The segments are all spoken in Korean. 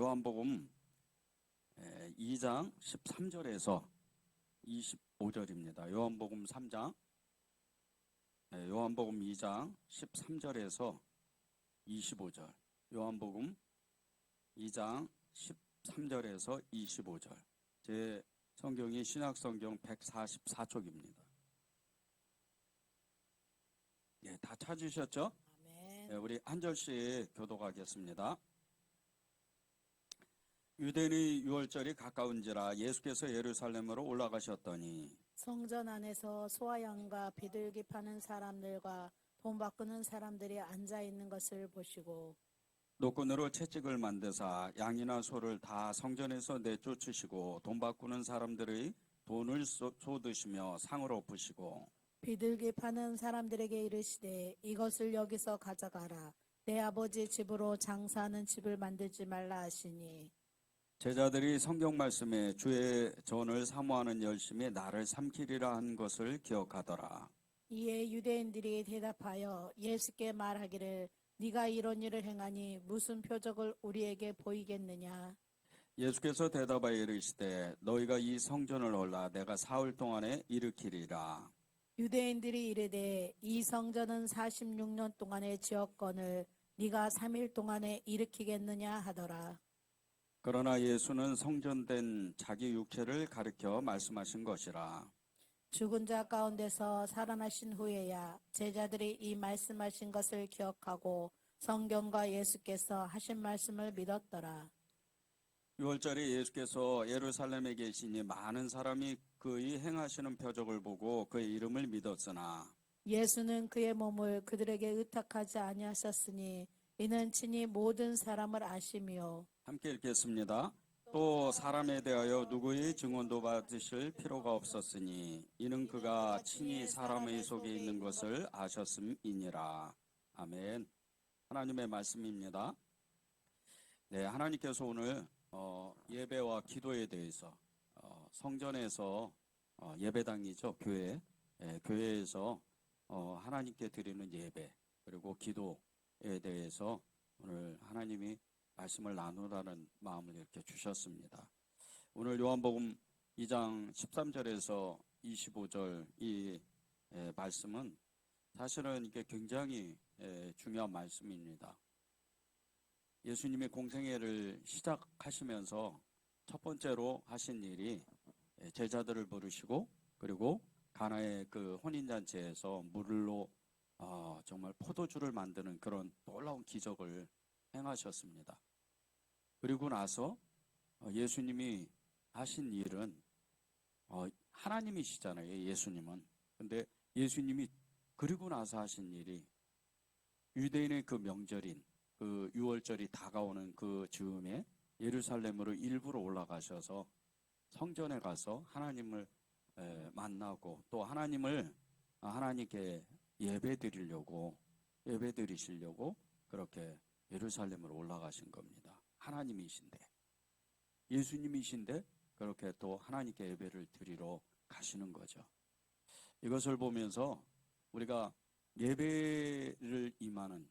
요한복음 2장 13절에서 25절입니다. 요한복음 3장, 요한복음 2장 13절에서 25절. 요한복음 2장 13절에서 25절. 제 성경이 신약성경 144쪽입니다. 다 찾으셨죠? 아멘. 우리 한 절씩 교독하겠습니다. 유대인의 유월절이 가까운지라 예수께서 예루살렘으로 올라가셨더니 성전 안에서 소와 양과 비둘기 파는 사람들과 돈 바꾸는 사람들이 앉아 있는 것을 보시고 노끈으로 채찍을 만드사 양이나 소를 다 성전에서 내쫓으시고 돈 바꾸는 사람들의 돈을 쏟으시며 상을 엎으시고 비둘기 파는 사람들에게 이르시되 이것을 여기서 가져가라. 내 아버지 집으로 장사하는 집을 만들지 말라 하시니 제자들이 성경 말씀에 주의 전을 사모하는 열심히 나를 삼키리라 한 것을 기억하더라. 이에 유대인들이 대답하여 예수께 말하기를 네가 이런 일을 행하니 무슨 표적을 우리에게 보이겠느냐. 예수께서 대답하여 이르시되 너희가 이 성전을 올라 내가 사흘 동안에 일으키리라. 유대인들이 이르되 이 성전은 46년 동안의 지었건을 네가 3일 동안에 일으키겠느냐 하더라. 그러나 예수는 성전된 자기 육체를 가리켜 말씀하신 것이라. 죽은 자 가운데서 살아나신 후에야 제자들이 이 말씀하신 것을 기억하고 성경과 예수께서 하신 말씀을 믿었더라. 유월절에 예수께서 예루살렘에 계시니 많은 사람이 그의 행하시는 표적을 보고 그의 이름을 믿었으나 예수는 그의 몸을 그들에게 의탁하지 아니하셨으니 이는 친히 모든 사람을 아시며 함께 읽겠습니다. 또 사람에 대하여 누구의 증언도 받으실 필요가 없었으니 이는 그가 친히 사람의 속에 있는 것을 아셨음이니라. 아멘. 하나님의 말씀입니다. 하나님께서 오늘 예배와 기도에 대해서 성전에서 예배당이죠. 교회에서 하나님께 드리는 예배 그리고 기도에 대해서 오늘 하나님이 말씀을 나누라는 마음을 이렇게 주셨습니다. 오늘 요한복음 2장 13절에서 25절 이 말씀은 사실은 이게 굉장히 중요한 말씀입니다. 예수님이 공생애를 시작하시면서 첫 번째로 하신 일이 제자들을 부르시고 그리고 가나의 그 혼인잔치에서 물로 정말 포도주를 만드는 그런 놀라운 기적을 행하셨습니다. 그리고 나서 예수님이 하신 일은 하나님이시잖아요. 예수님은. 근데 예수님이 그리고 나서 하신 일이 유대인의 그 명절인 그 유월절이 다가오는 그 즈음에 예루살렘으로 일부러 올라가셔서 성전에 가서 하나님을 만나고 또 하나님께 예배드리시려고 그렇게 예루살렘으로 올라가신 겁니다. 하나님이신데 예수님이신데 그렇게 또 하나님께 예배를 드리러 가시는 거죠. 이것을 보면서 우리가 예배를 임하는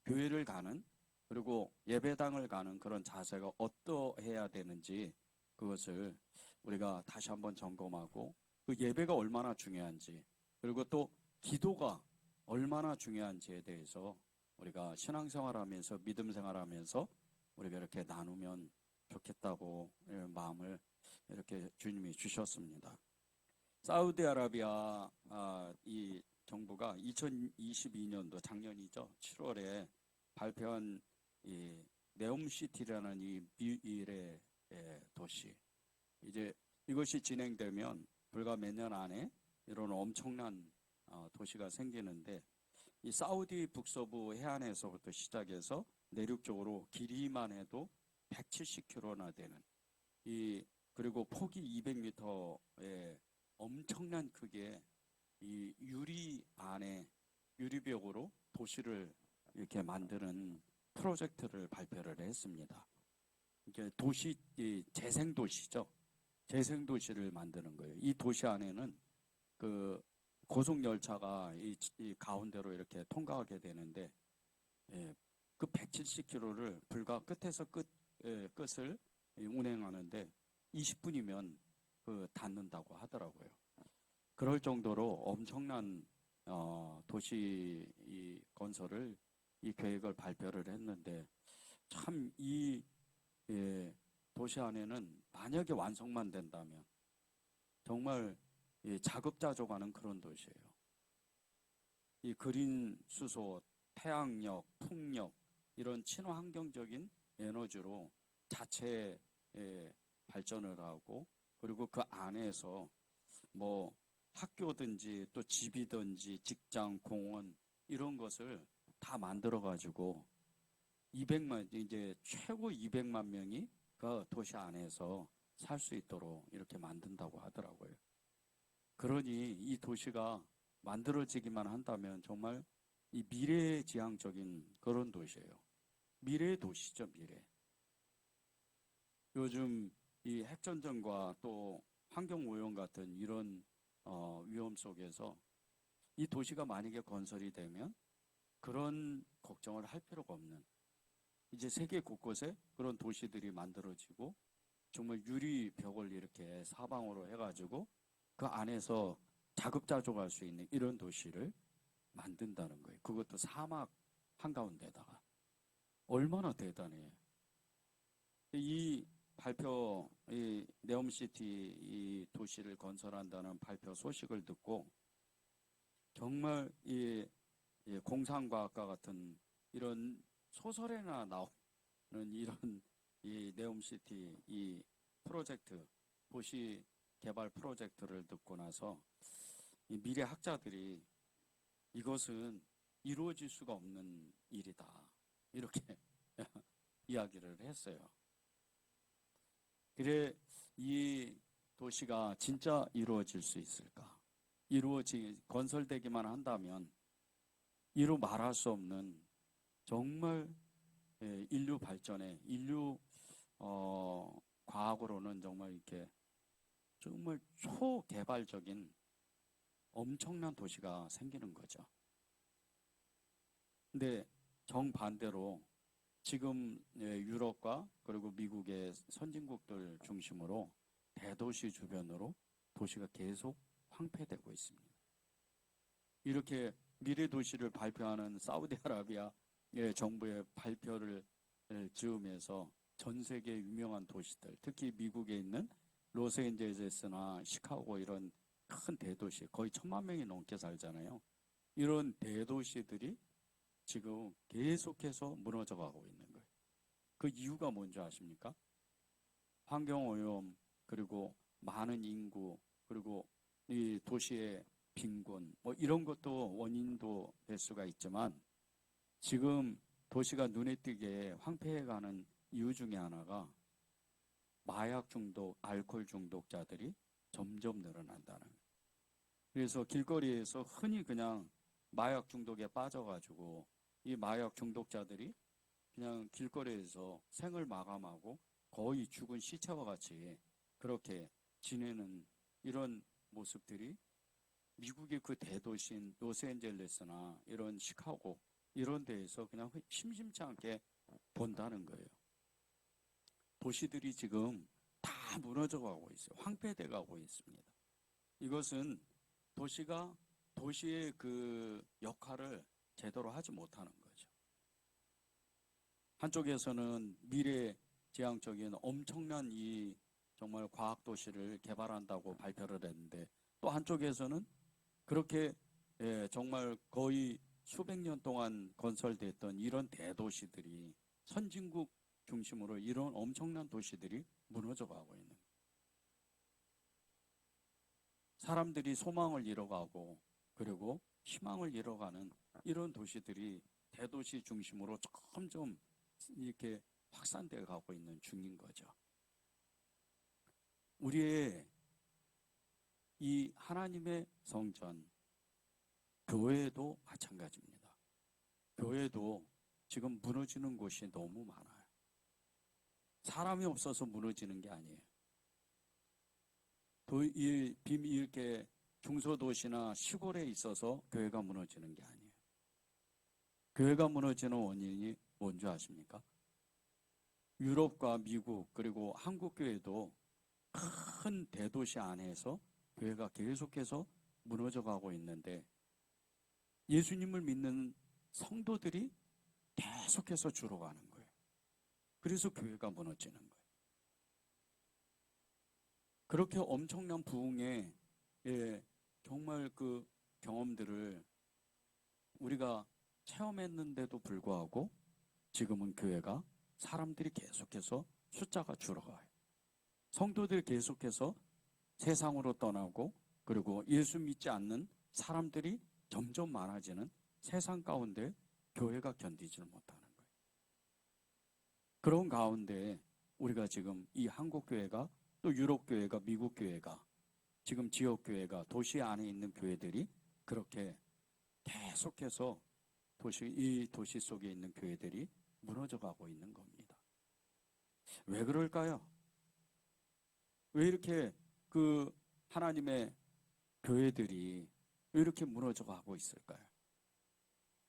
교회를 가는 그리고 예배당을 가는 그런 자세가 어떠해야 되는지 그것을 우리가 다시 한번 점검하고 그 예배가 얼마나 중요한지 그리고 또 기도가 얼마나 중요한지에 대해서 우리가 신앙생활하면서 믿음생활하면서 우리가 이렇게 나누면 좋겠다고 마음을 이렇게 주님이 주셨습니다. 사우디아라비아 이 정부가 2022년도 작년이죠. 7월에 발표한 이 네옴시티라는 이 미일의 도시. 이제 이것이 진행되면 불과 몇 년 안에 이런 엄청난 도시가 생기는데 이 사우디 북서부 해안에서부터 시작해서 내륙적으로 길이만 해도 170km나 되는 그리고 폭이 200m의 엄청난 크기의 이 유리벽으로 도시를 이렇게 만드는 프로젝트를 발표를 했습니다. 이게 재생도시죠. 재생도시를 만드는 거예요. 이 도시 안에는 그 고속열차가 이 가운데로 이렇게 통과하게 되는데 그 170km를 불과 끝에서 끝 200m까지 끝을 운행하는데 20분이면 닿는다고 하더라고요. 그럴 정도로 엄청난 도시 이 건설을 이 계획을 발표를 했는데 참 이 도시 안에는 만약에 완성만 된다면 정말 자급자족하는 그런 도시예요. 이 그린 수소, 태양력, 풍력 이런 친환경적인 에너지로 자체 발전을 하고 그리고 그 안에서 뭐 학교든지 또 집이든지 직장, 공원 이런 것을 다 만들어 가지고 200만 이제 최고 200만 명이 그 도시 안에서 살 수 있도록 이렇게 만든다고 하더라고요. 그러니 이 도시가 만들어지기만 한다면 정말 이 미래지향적인 그런 도시예요. 미래의 도시죠, 미래. 요즘 이 핵전쟁과 또 환경오염 같은 이런 위험 속에서 이 도시가 만약에 건설이 되면 그런 걱정을 할 필요가 없는 이제 세계 곳곳에 그런 도시들이 만들어지고 정말 유리벽을 이렇게 사방으로 해가지고 그 안에서 자급자족할 수 있는 이런 도시를 만든다는 거예요. 그것도 사막 한가운데다가 얼마나 대단해요. 이 발표, 이 네옴시티 이 도시를 건설한다는 발표 소식을 듣고 정말 이 공상과학과 같은 이런 소설에나 나오는 이런 이 네옴시티 이 프로젝트 도시 개발 프로젝트를 듣고 나서 이 미래 학자들이 이것은 이루어질 수가 없는 일이다 이렇게 이야기를 했어요. 그래 이 도시가 진짜 이루어질 수 있을까? 건설되기만 한다면 이루 말할 수 없는 정말 인류 발전에 인류 과학으로는 정말 이렇게 정말 초개발적인 엄청난 도시가 생기는 거죠. 근데 정반대로 지금 유럽과 그리고 미국의 선진국들 중심으로 대도시 주변으로 도시가 계속 황폐되고 있습니다. 이렇게 미래 도시를 발표하는 사우디아라비아 정부의 발표를 즈음해서 전 세계 유명한 도시들, 특히 미국에 있는 로스앤젤레스나 시카고 이런 큰 대도시, 거의 1,000만 명이 넘게 살잖아요. 이런 대도시들이 지금 계속해서 무너져 가고 있는 거예요. 그 이유가 뭔지 아십니까? 환경오염, 그리고 많은 인구, 그리고 이 도시의 빈곤, 뭐 이런 것도 원인도 될 수가 있지만 지금 도시가 눈에 띄게 황폐해가는 이유 중에 하나가 마약 중독, 알코올 중독자들이 점점 늘어난다는 거예요. 그래서 길거리에서 흔히 그냥 마약 중독에 빠져가지고 이 마약 중독자들이 그냥 길거리에서 생을 마감하고 거의 죽은 시체와 같이 그렇게 지내는 이런 모습들이 미국의 그 대도시인 로스앤젤레스나 이런 시카고 이런 데에서 그냥 심심치 않게 본다는 거예요. 도시들이 지금 다 무너져 가고 있어요. 황폐돼 가고 있습니다. 이것은 도시가 도시의 그 역할을 제대로 하지 못하는 거죠. 한쪽에서는 미래지향적인 엄청난 이 정말 과학도시를 개발한다고 발표를 했는데 또 한쪽에서는 그렇게 정말 거의 수백 년 동안 건설됐던 이런 대도시들이 선진국 중심으로 이런 엄청난 도시들이 무너져 가고 있는 거예요. 사람들이 소망을 잃어가고 그리고 희망을 잃어가는 이런 도시들이 대도시 중심으로 점점 이렇게 확산되어 가고 있는 중인 거죠. 우리의 이 하나님의 성전, 교회도 마찬가지입니다. 교회도 지금 무너지는 곳이 너무 많아요. 사람이 없어서 무너지는 게 아니에요. 이렇게 중소도시나 시골에 있어서 교회가 무너지는 게 아니에요. 교회가 무너지는 원인이 뭔지 아십니까? 유럽과 미국 그리고 한국 교회도 큰 대도시 안에서 교회가 계속해서 무너져가고 있는데 예수님을 믿는 성도들이 계속해서 줄어가는 거예요. 그래서 교회가 무너지는 거예요. 그렇게 엄청난 부흥의 정말 그 경험들을 우리가 체험했는데도 불구하고 지금은 교회가 사람들이 계속해서 숫자가 줄어가요. 성도들이 계속해서 세상으로 떠나고 그리고 예수 믿지 않는 사람들이 점점 많아지는 세상 가운데 교회가 견디지를 못하는 거예요. 그런 가운데 우리가 지금 이 한국 교회가 또 유럽 교회가 미국 교회가 지금 지역 교회가 도시 안에 있는 교회들이 그렇게 계속해서 이 도시 속에 있는 교회들이 무너져 가고 있는 겁니다. 왜 그럴까요? 왜 이렇게 그 하나님의 교회들이 왜 이렇게 무너져 가고 있을까요?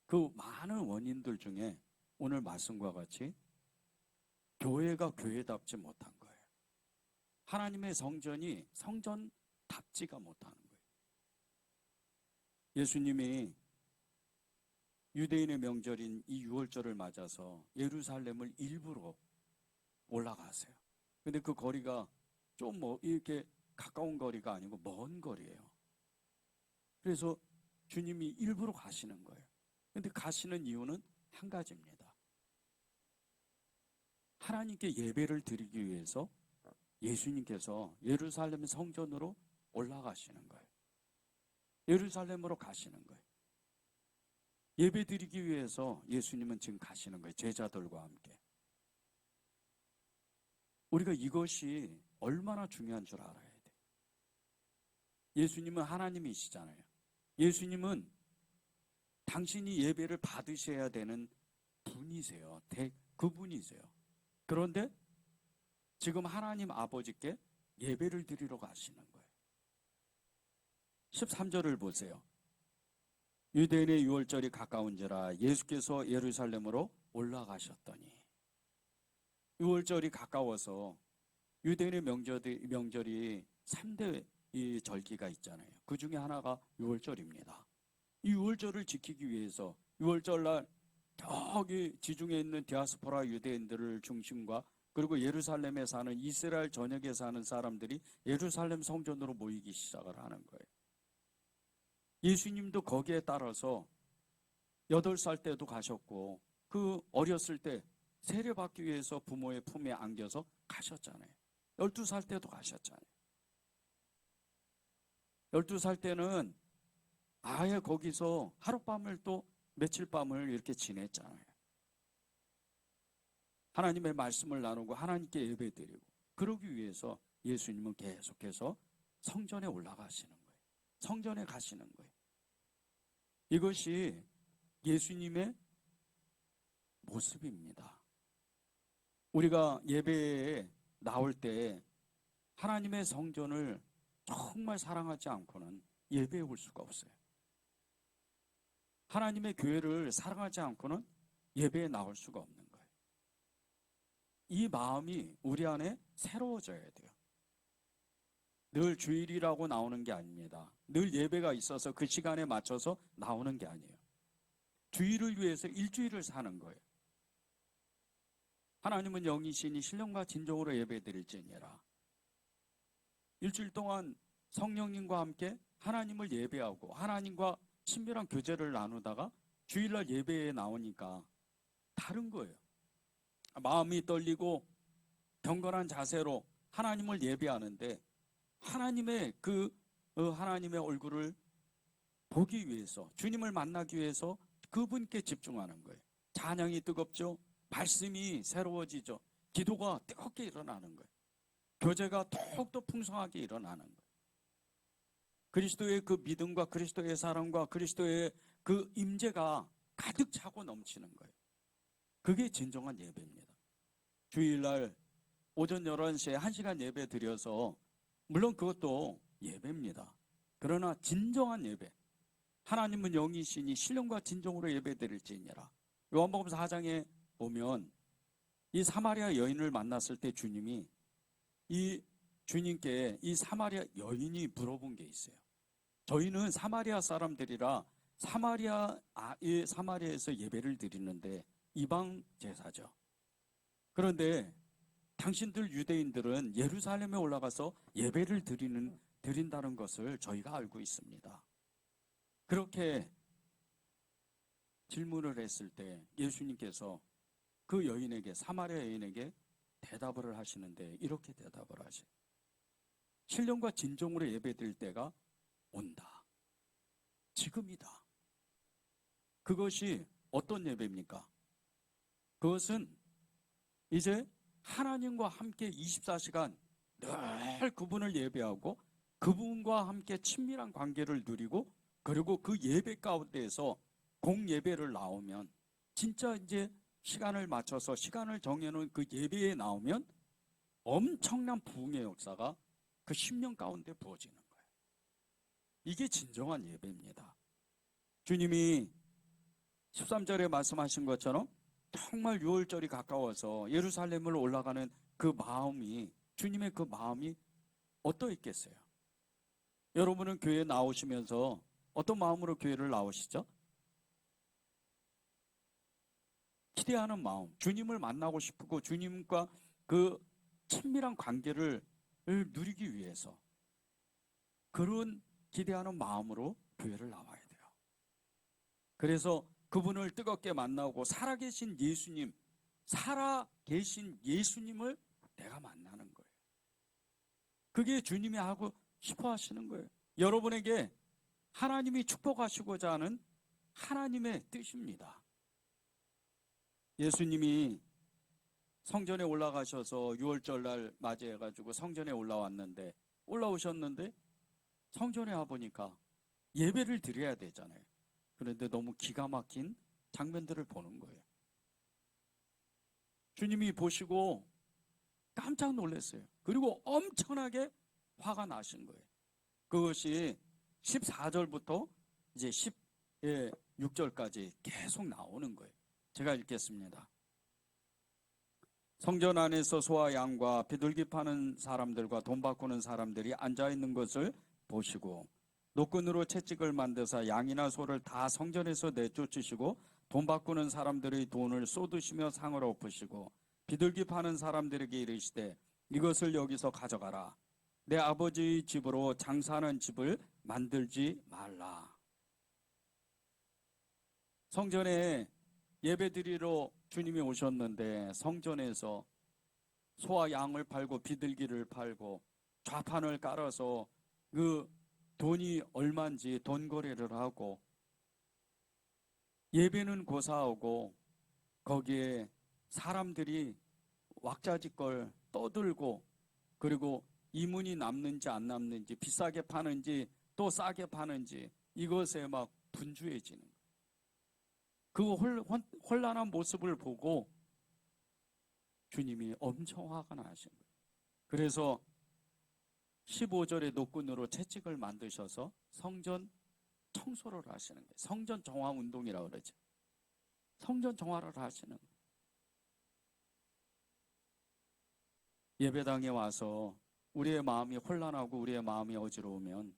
그 많은 원인들 중에 오늘 말씀과 같이 교회가 교회답지 못한 거예요. 하나님의 성전이 성전답지가 못하는 거예요. 예수님이 유대인의 명절인 이 유월절을 맞아서 예루살렘을 일부러 올라가세요. 근데 그 거리가 좀 이렇게 가까운 거리가 아니고 먼 거리예요. 그래서 주님이 일부러 가시는 거예요. 근데 가시는 이유는 한 가지입니다. 하나님께 예배를 드리기 위해서 예수님께서 예루살렘 성전으로 올라가시는 거예요. 예루살렘으로 가시는 거예요. 예배 드리기 위해서 예수님은 지금 가시는 거예요. 제자들과 함께. 우리가 이것이 얼마나 중요한 줄 알아야 돼요. 예수님은 하나님이시잖아요. 예수님은 당신이 예배를 받으셔야 되는 분이세요. 그분이세요. 그런데 지금 하나님 아버지께 예배를 드리러 가시는 거예요. 13절을 보세요. 유대인의 유월절이 가까운지라 예수께서 예루살렘으로 올라가셨더니 유월절이 가까워서 유대인의 명절이 3대 이 절기가 있잖아요. 그 중에 하나가 유월절입니다. 이 유월절을 지키기 위해서 유월절날 저기 지중해 있는 디아스포라 유대인들을 중심과 그리고 예루살렘에 사는 이스라엘 전역에 사는 사람들이 예루살렘 성전으로 모이기 시작을 하는 거예요. 예수님도 거기에 따라서 8살 때도 가셨고 그 어렸을 때 세례받기 위해서 부모의 품에 안겨서 가셨잖아요. 12살 때도 가셨잖아요. 12살 때는 아예 거기서 하룻밤을 또 며칠 밤을 이렇게 지냈잖아요. 하나님의 말씀을 나누고 하나님께 예배드리고 그러기 위해서 예수님은 계속해서 성전에 올라가시는 거예요. 성전에 가시는 거예요. 이것이 예수님의 모습입니다. 우리가 예배에 나올 때 하나님의 성전을 정말 사랑하지 않고는 예배에 올 수가 없어요. 하나님의 교회를 사랑하지 않고는 예배에 나올 수가 없는 거예요. 이 마음이 우리 안에 새로워져야 돼요. 늘 주일이라고 나오는 게 아닙니다. 늘 예배가 있어서 그 시간에 맞춰서 나오는 게 아니에요. 주일을 위해서 일주일을 사는 거예요. 하나님은 영이시니 신령과 진정으로 예배드릴지니라. 일주일 동안 성령님과 함께 하나님을 예배하고 하나님과 친밀한 교제를 나누다가 주일날 예배에 나오니까 다른 거예요. 마음이 떨리고 경건한 자세로 하나님을 예배하는데 하나님의 하나님의 얼굴을 보기 위해서 주님을 만나기 위해서 그분께 집중하는 거예요. 찬양이 뜨겁죠. 말씀이 새로워지죠. 기도가 뜨겁게 일어나는 거예요. 교제가 더욱더 풍성하게 일어나는 거예요. 그리스도의 그 믿음과 그리스도의 사랑과 그리스도의 그 임재가 가득 차고 넘치는 거예요. 그게 진정한 예배입니다. 주일날 오전 11시에 1시간 예배 드려서 물론 그것도 예배입니다. 그러나 진정한 예배, 하나님은 영이시니 신령과 진정으로 예배 드릴지니라. 요한복음 4장에 보면 이 사마리아 여인을 만났을 때 주님께 이 사마리아 여인이 물어본 게 있어요. 저희는 사마리아 사람들이라 사마리아에서 예배를 드리는데 이방 제사죠. 그런데 당신들 유대인들은 예루살렘에 올라가서 예배를 드린다는 것을 저희가 알고 있습니다. 그렇게 질문을 했을 때 예수님께서 그 여인에게, 사마리아 여인에게 대답을 하시는데 이렇게 대답을 하셔요. 신령과 진정으로 예배드릴 때가 온다. 지금이다. 그것이 어떤 예배입니까? 그것은 이제 하나님과 함께 24시간 늘 그분을 예배하고 그분과 함께 친밀한 관계를 누리고, 그리고 그 예배 가운데에서 공예배를 나오면, 진짜 이제 시간을 맞춰서 시간을 정해놓은 그 예배에 나오면 엄청난 부흥의 역사가 그 10년 가운데 부어지는 거예요. 이게 진정한 예배입니다. 주님이 13절에 말씀하신 것처럼 정말 6월절이 가까워서 예루살렘을 올라가는 그 마음이, 주님의 그 마음이 어떠했겠어요? 여러분은 교회에 나오시면서 어떤 마음으로 교회를 나오시죠? 기대하는 마음, 주님을 만나고 싶고 주님과 그 친밀한 관계를 누리기 위해서 그런 기대하는 마음으로 교회를 나와야 돼요. 그래서 그분을 뜨겁게 만나고 살아계신 예수님을 내가 만나는 거예요. 그게 주님이 하고 싶어 하시는 거예요. 여러분에게 하나님이 축복하시고자 하는 하나님의 뜻입니다. 예수님이 성전에 올라가셔서 6월절날 맞이해가지고 성전에 올라오셨는데 성전에 와보니까 예배를 드려야 되잖아요. 그런데 너무 기가 막힌 장면들을 보는 거예요. 주님이 보시고 깜짝 놀랐어요. 그리고 엄청나게 화가 나신 거예요. 그것이 14절부터 이제 16절까지 계속 나오는 거예요. 제가 읽겠습니다. 성전 안에서 소와 양과 비둘기 파는 사람들과 돈 바꾸는 사람들이 앉아있는 것을 보시고 노끈으로 채찍을 만드사 양이나 소를 다 성전에서 내쫓으시고 돈 바꾸는 사람들의 돈을 쏟으시며 상을 엎으시고 비둘기 파는 사람들에게 이르시되 이것을 여기서 가져가라. 내 아버지의 집으로 장사하는 집을 만들지 말라. 성전에 예배드리러 주님이 오셨는데 성전에서 소와 양을 팔고 비둘기를 팔고 좌판을 깔아서 그 돈이 얼마인지 돈 거래를 하고, 예배는 고사하고 거기에 사람들이 왁자지껄 떠들고, 그리고 이문이 남는지 안 남는지, 비싸게 파는지 또 싸게 파는지 이것에 막 분주해지는 거예요. 그 혼란한 모습을 보고 주님이 엄청 화가 나신 거예요. 그래서 15절에 노끈으로 채찍을 만드셔서 성전 청소를 하시는 거예요. 성전 정화 운동이라고 그러죠. 성전 정화를 하시는 거예요. 예배당에 와서 우리의 마음이 혼란하고 우리의 마음이 어지러우면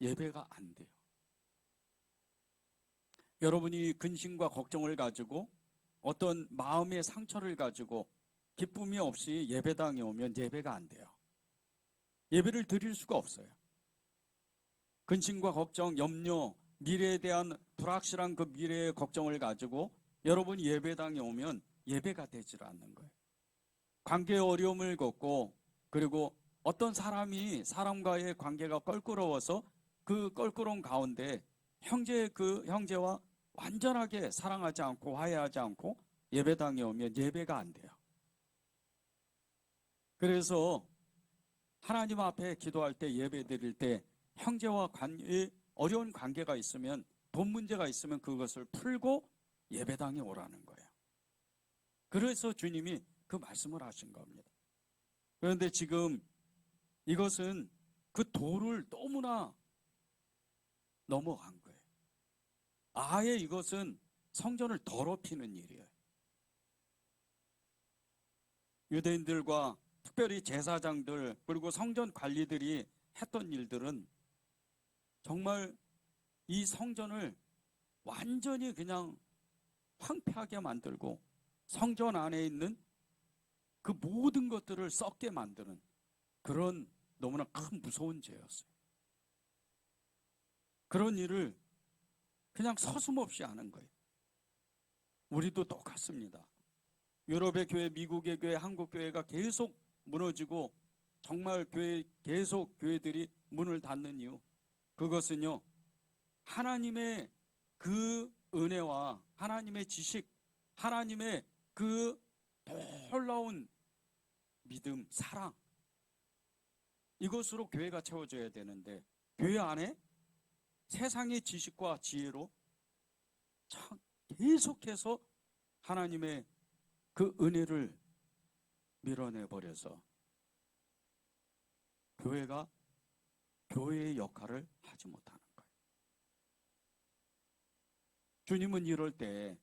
예배가 안 돼요. 여러분이 근심과 걱정을 가지고 어떤 마음의 상처를 가지고 기쁨이 없이 예배당에 오면 예배가 안 돼요. 예배를 드릴 수가 없어요. 근심과 걱정, 염려, 미래에 대한 불확실한 그 미래의 걱정을 가지고 여러분이 예배당에 오면 예배가 되질 않는 거예요. 관계의 어려움을 겪고, 그리고 어떤 사람이 사람과의 관계가 껄끄러워서 그 껄끄러운 가운데 형제와 완전하게 사랑하지 않고 화해하지 않고 예배당에 오면 예배가 안 돼요. 그래서 하나님 앞에 기도할 때, 예배 드릴 때 형제와 어려운 관계가 있으면, 돈 문제가 있으면 그것을 풀고 예배당에 오라는 거예요. 그래서 주님이 그 말씀을 하신 겁니다. 그런데 지금 이것은 그 도를 너무나 넘어간 거예요. 아예 이것은 성전을 더럽히는 일이에요. 유대인들과 특별히 제사장들 그리고 성전 관리들이 했던 일들은 정말 이 성전을 완전히 그냥 황폐하게 만들고 성전 안에 있는 그 모든 것들을 썩게 만드는 그런 너무나 큰 무서운 죄였어요. 그런 일을 그냥 서슴없이 하는 거예요. 우리도 똑같습니다. 유럽의 교회, 미국의 교회, 한국 교회가 계속 무너지고 정말 계속 교회들이 문을 닫는 이유, 그것은요, 하나님의 그 은혜와 하나님의 지식, 하나님의 그 놀라운 믿음, 사랑, 이것으로 교회가 채워져야 되는데 교회 안에 세상의 지식과 지혜로 계속해서 하나님의 그 은혜를 밀어내버려서 교회가 교회의 역할을 하지 못하는 거예요. 주님은 이럴 때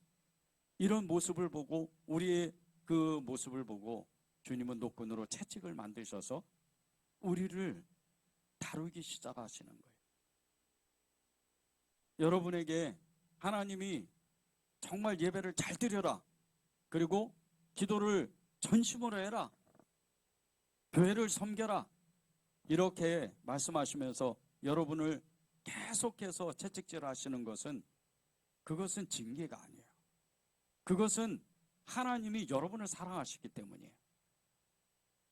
이런 모습을 보고 우리의 그 모습을 보고 주님은 노끈으로 채찍을 만드셔서 우리를 다루기 시작하시는 거예요. 여러분에게 하나님이 정말 예배를 잘 드려라, 그리고 기도를 전심으로 해라, 교회를 섬겨라, 이렇게 말씀하시면서 여러분을 계속해서 채찍질 하시는 것은 그것은 징계가 아니에요. 그것은 하나님이 여러분을 사랑하시기 때문이에요.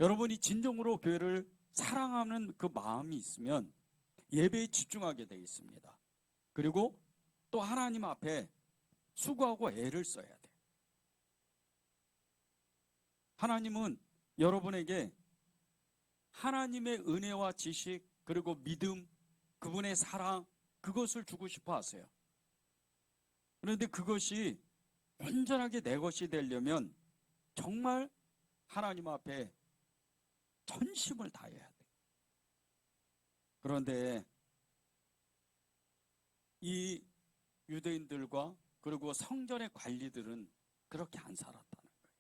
여러분이 진정으로 교회를 사랑하는 그 마음이 있으면 예배에 집중하게 되어 있습니다. 그리고 또 하나님 앞에 수고하고 애를 써야 돼요. 하나님은 여러분에게 하나님의 은혜와 지식 그리고 믿음, 그분의 사랑, 그것을 주고 싶어 하세요. 그런데 그것이 온전하게 내 것이 되려면 정말 하나님 앞에 전심을 다해야 돼. 그런데 이 유대인들과 그리고 성전의 관리들은 그렇게 안 살았다는 거예요.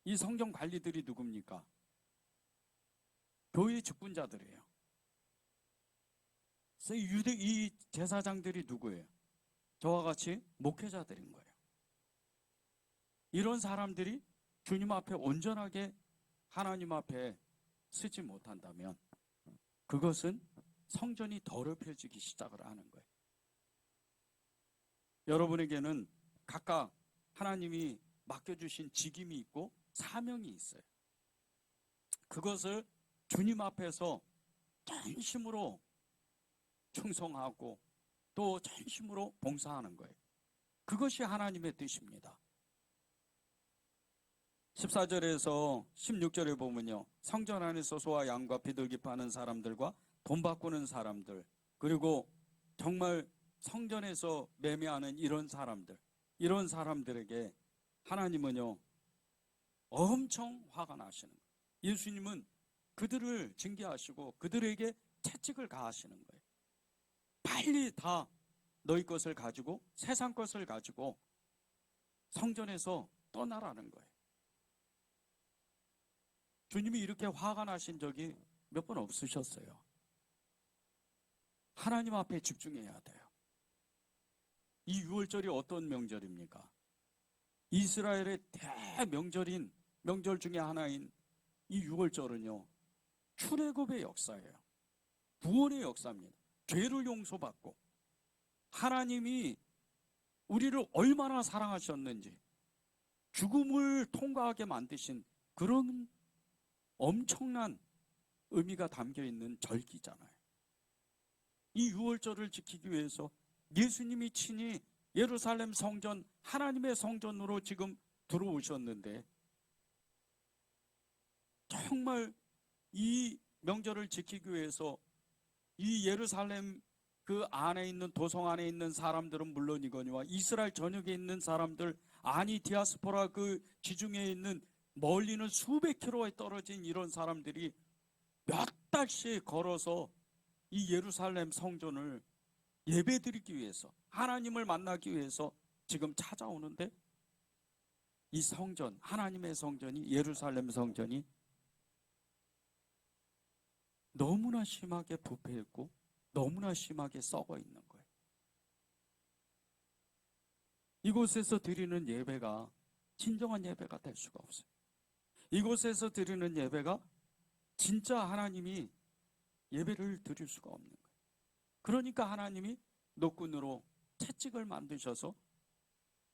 이 성전 관리들이 누굽니까? 교회 직분자들이에요. 그래서 이 제사장들이 누구예요? 저와 같이 목회자들인 거예요. 이런 사람들이 주님 앞에 온전하게 하나님 앞에 서지 못한다면 그것은 성전이 더럽혀지기 시작을 하는 거예요. 여러분에게는 각각 하나님이 맡겨주신 직임이 있고 사명이 있어요. 그것을 주님 앞에서 전심으로 충성하고 또 전심으로 봉사하는 거예요. 그것이 하나님의 뜻입니다. 14절에서 16절에 보면요, 성전 안에서 소와 양과 비둘기 파는 사람들과 돈 바꾸는 사람들, 그리고 정말 성전에서 매매하는 이런 사람들에게 하나님은요 엄청 화가 나시는 거예요. 예수님은 그들을 징계하시고 그들에게 채찍을 가하시는 거예요. 빨리 다 너희 것을 가지고 세상 것을 가지고 성전에서 떠나라는 거예요. 주님이 이렇게 화가 나신 적이 몇 번 없으셨어요. 하나님 앞에 집중해야 돼요. 이 6월절이 어떤 명절입니까? 이스라엘의 대명절인 명절 중에 하나인 이 6월절은요 출애굽의 역사예요. 구원의 역사입니다. 죄를 용서받고 하나님이 우리를 얼마나 사랑하셨는지 죽음을 통과하게 만드신 그런 엄청난 의미가 담겨있는 절기잖아요. 이 6월절을 지키기 위해서 예수님이 친히 예루살렘 성전, 하나님의 성전으로 지금 들어오셨는데 정말 이 명절을 지키기 위해서 이 예루살렘 그 안에 있는 도성 안에 있는 사람들은 물론이거니와 이스라엘 전역에 있는 사람들, 아니 디아스포라 그 지중해에 있는 멀리는 수백 킬로에 떨어진 이런 사람들이 몇 달씩 걸어서 이 예루살렘 성전을 예배드리기 위해서 하나님을 만나기 위해서 지금 찾아오는데 이 성전, 하나님의 성전이, 예루살렘 성전이 너무나 심하게 부패했고 너무나 심하게 썩어 있는 거예요. 이곳에서 드리는 예배가 진정한 예배가 될 수가 없어요. 이곳에서 드리는 예배가 진짜 하나님이 예배를 드릴 수가 없는 거예요. 그러니까 하나님이 노끈으로 채찍을 만드셔서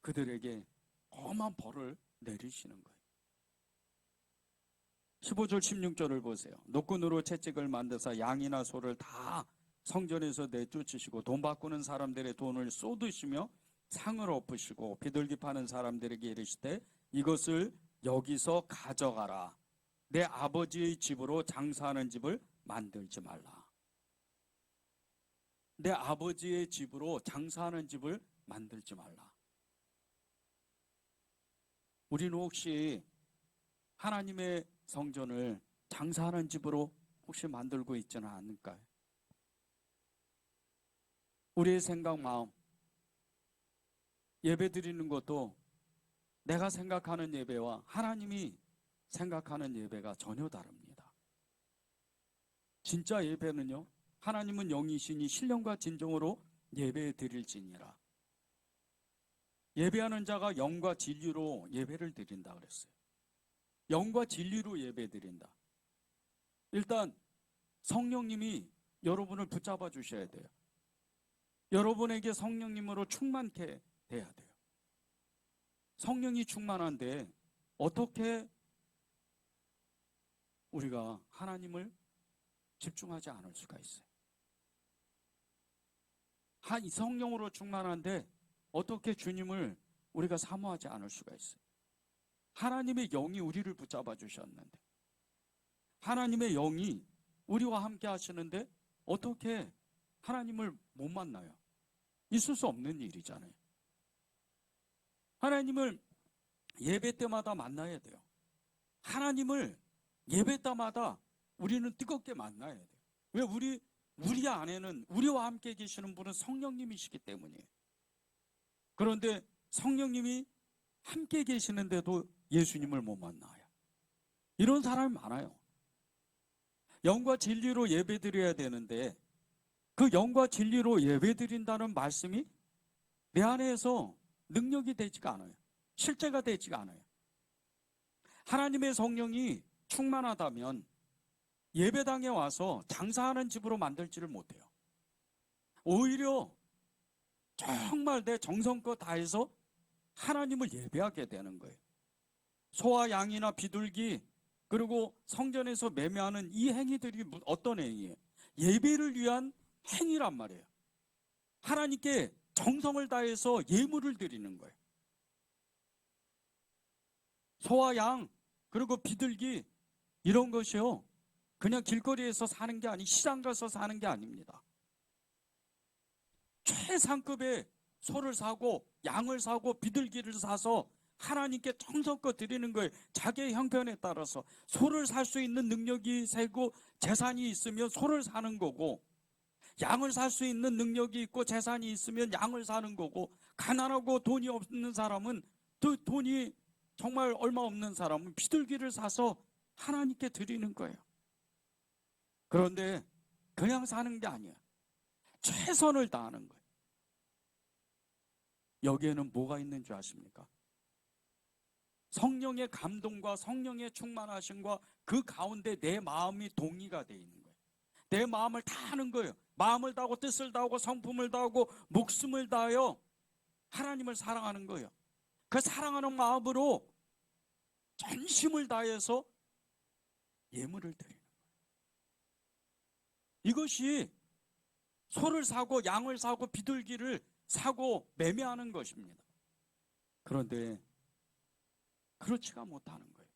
그들에게 엄한 벌을 내리시는 거예요. 15절 16절을 보세요. 노끈으로 채찍을 만드사 양이나 소를 다 성전에서 내쫓으시고 돈 바꾸는 사람들의 돈을 쏟으시며 상을 엎으시고 비둘기 파는 사람들에게 이르시되 이것을 여기서 가져가라. 내 아버지의 집으로 장사하는 집을 만들지 말라. 내 아버지의 집으로 장사하는 집을 만들지 말라. 우리는 혹시 하나님의 성전을 장사하는 집으로 혹시 만들고 있지는 않을까요? 우리의 생각, 마음, 예배 드리는 것도 내가 생각하는 예배와 하나님이 생각하는 예배가 전혀 다릅니다. 진짜 예배는요, 하나님은 영이시니 신령과 진정으로 예배 드릴지니라. 예배하는 자가 영과 진리로 예배를 드린다 그랬어요. 영과 진리로 예배 드린다. 일단 성령님이 여러분을 붙잡아 주셔야 돼요. 여러분에게 성령님으로 충만케 돼야 돼요. 성령이 충만한데 어떻게 우리가 하나님을 집중하지 않을 수가 있어요? 성령으로 충만한데 어떻게 주님을 우리가 사모하지 않을 수가 있어요? 하나님의 영이 우리를 붙잡아 주셨는데, 하나님의 영이 우리와 함께 하시는데 어떻게 하나님을 못 만나요? 있을 수 없는 일이잖아요. 하나님을 예배 때마다 만나야 돼요. 하나님을 예배 때마다 우리는 뜨겁게 만나야 돼요. 왜? 우리 안에는 우리와 함께 계시는 분은 성령님이시기 때문이에요. 그런데 성령님이 함께 계시는데도 예수님을 못 만나요. 이런 사람이 많아요. 영과 진리로 예배드려야 되는데 그 영과 진리로 예배드린다는 말씀이 내 안에서 능력이 되지가 않아요. 실제가 되지가 않아요. 하나님의 성령이 충만하다면 예배당에 와서 장사하는 집으로 만들지를 못해요. 오히려 정말 내 정성껏 다해서 하나님을 예배하게 되는 거예요. 소와 양이나 비둘기 그리고 성전에서 매매하는 이 행위들이 어떤 행위예요? 예배를 위한 행위란 말이에요. 하나님께 정성을 다해서 예물을 드리는 거예요. 소와 양 그리고 비둘기 이런 것이요, 그냥 길거리에서 사는 게 아니, 시장 가서 사는 게 아닙니다. 최상급의 소를 사고 양을 사고 비둘기를 사서 하나님께 정성껏 드리는 거예요. 자기의 형편에 따라서 소를 살 수 있는 능력이 세고 재산이 있으면 소를 사는 거고, 양을 살 수 있는 능력이 있고 재산이 있으면 양을 사는 거고, 가난하고 돈이 없는 사람은, 또 돈이 정말 얼마 없는 사람은 비둘기를 사서 하나님께 드리는 거예요. 그런데 그냥 사는 게 아니에요. 최선을 다하는 거예요. 여기에는 뭐가 있는 줄 아십니까? 성령의 감동과 성령의 충만하심과 그 가운데 내 마음이 동의가 되어 있는 거예요. 내 마음을 다 하는 거예요. 마음을 다하고 뜻을 다하고 성품을 다하고 목숨을 다하여 하나님을 사랑하는 거예요. 그 사랑하는 마음으로 전심을 다해서 예물을 드리는 거예요. 이것이 소를 사고 양을 사고 비둘기를 사고 매매하는 것입니다. 그런데 그렇지가 못하는 거예요.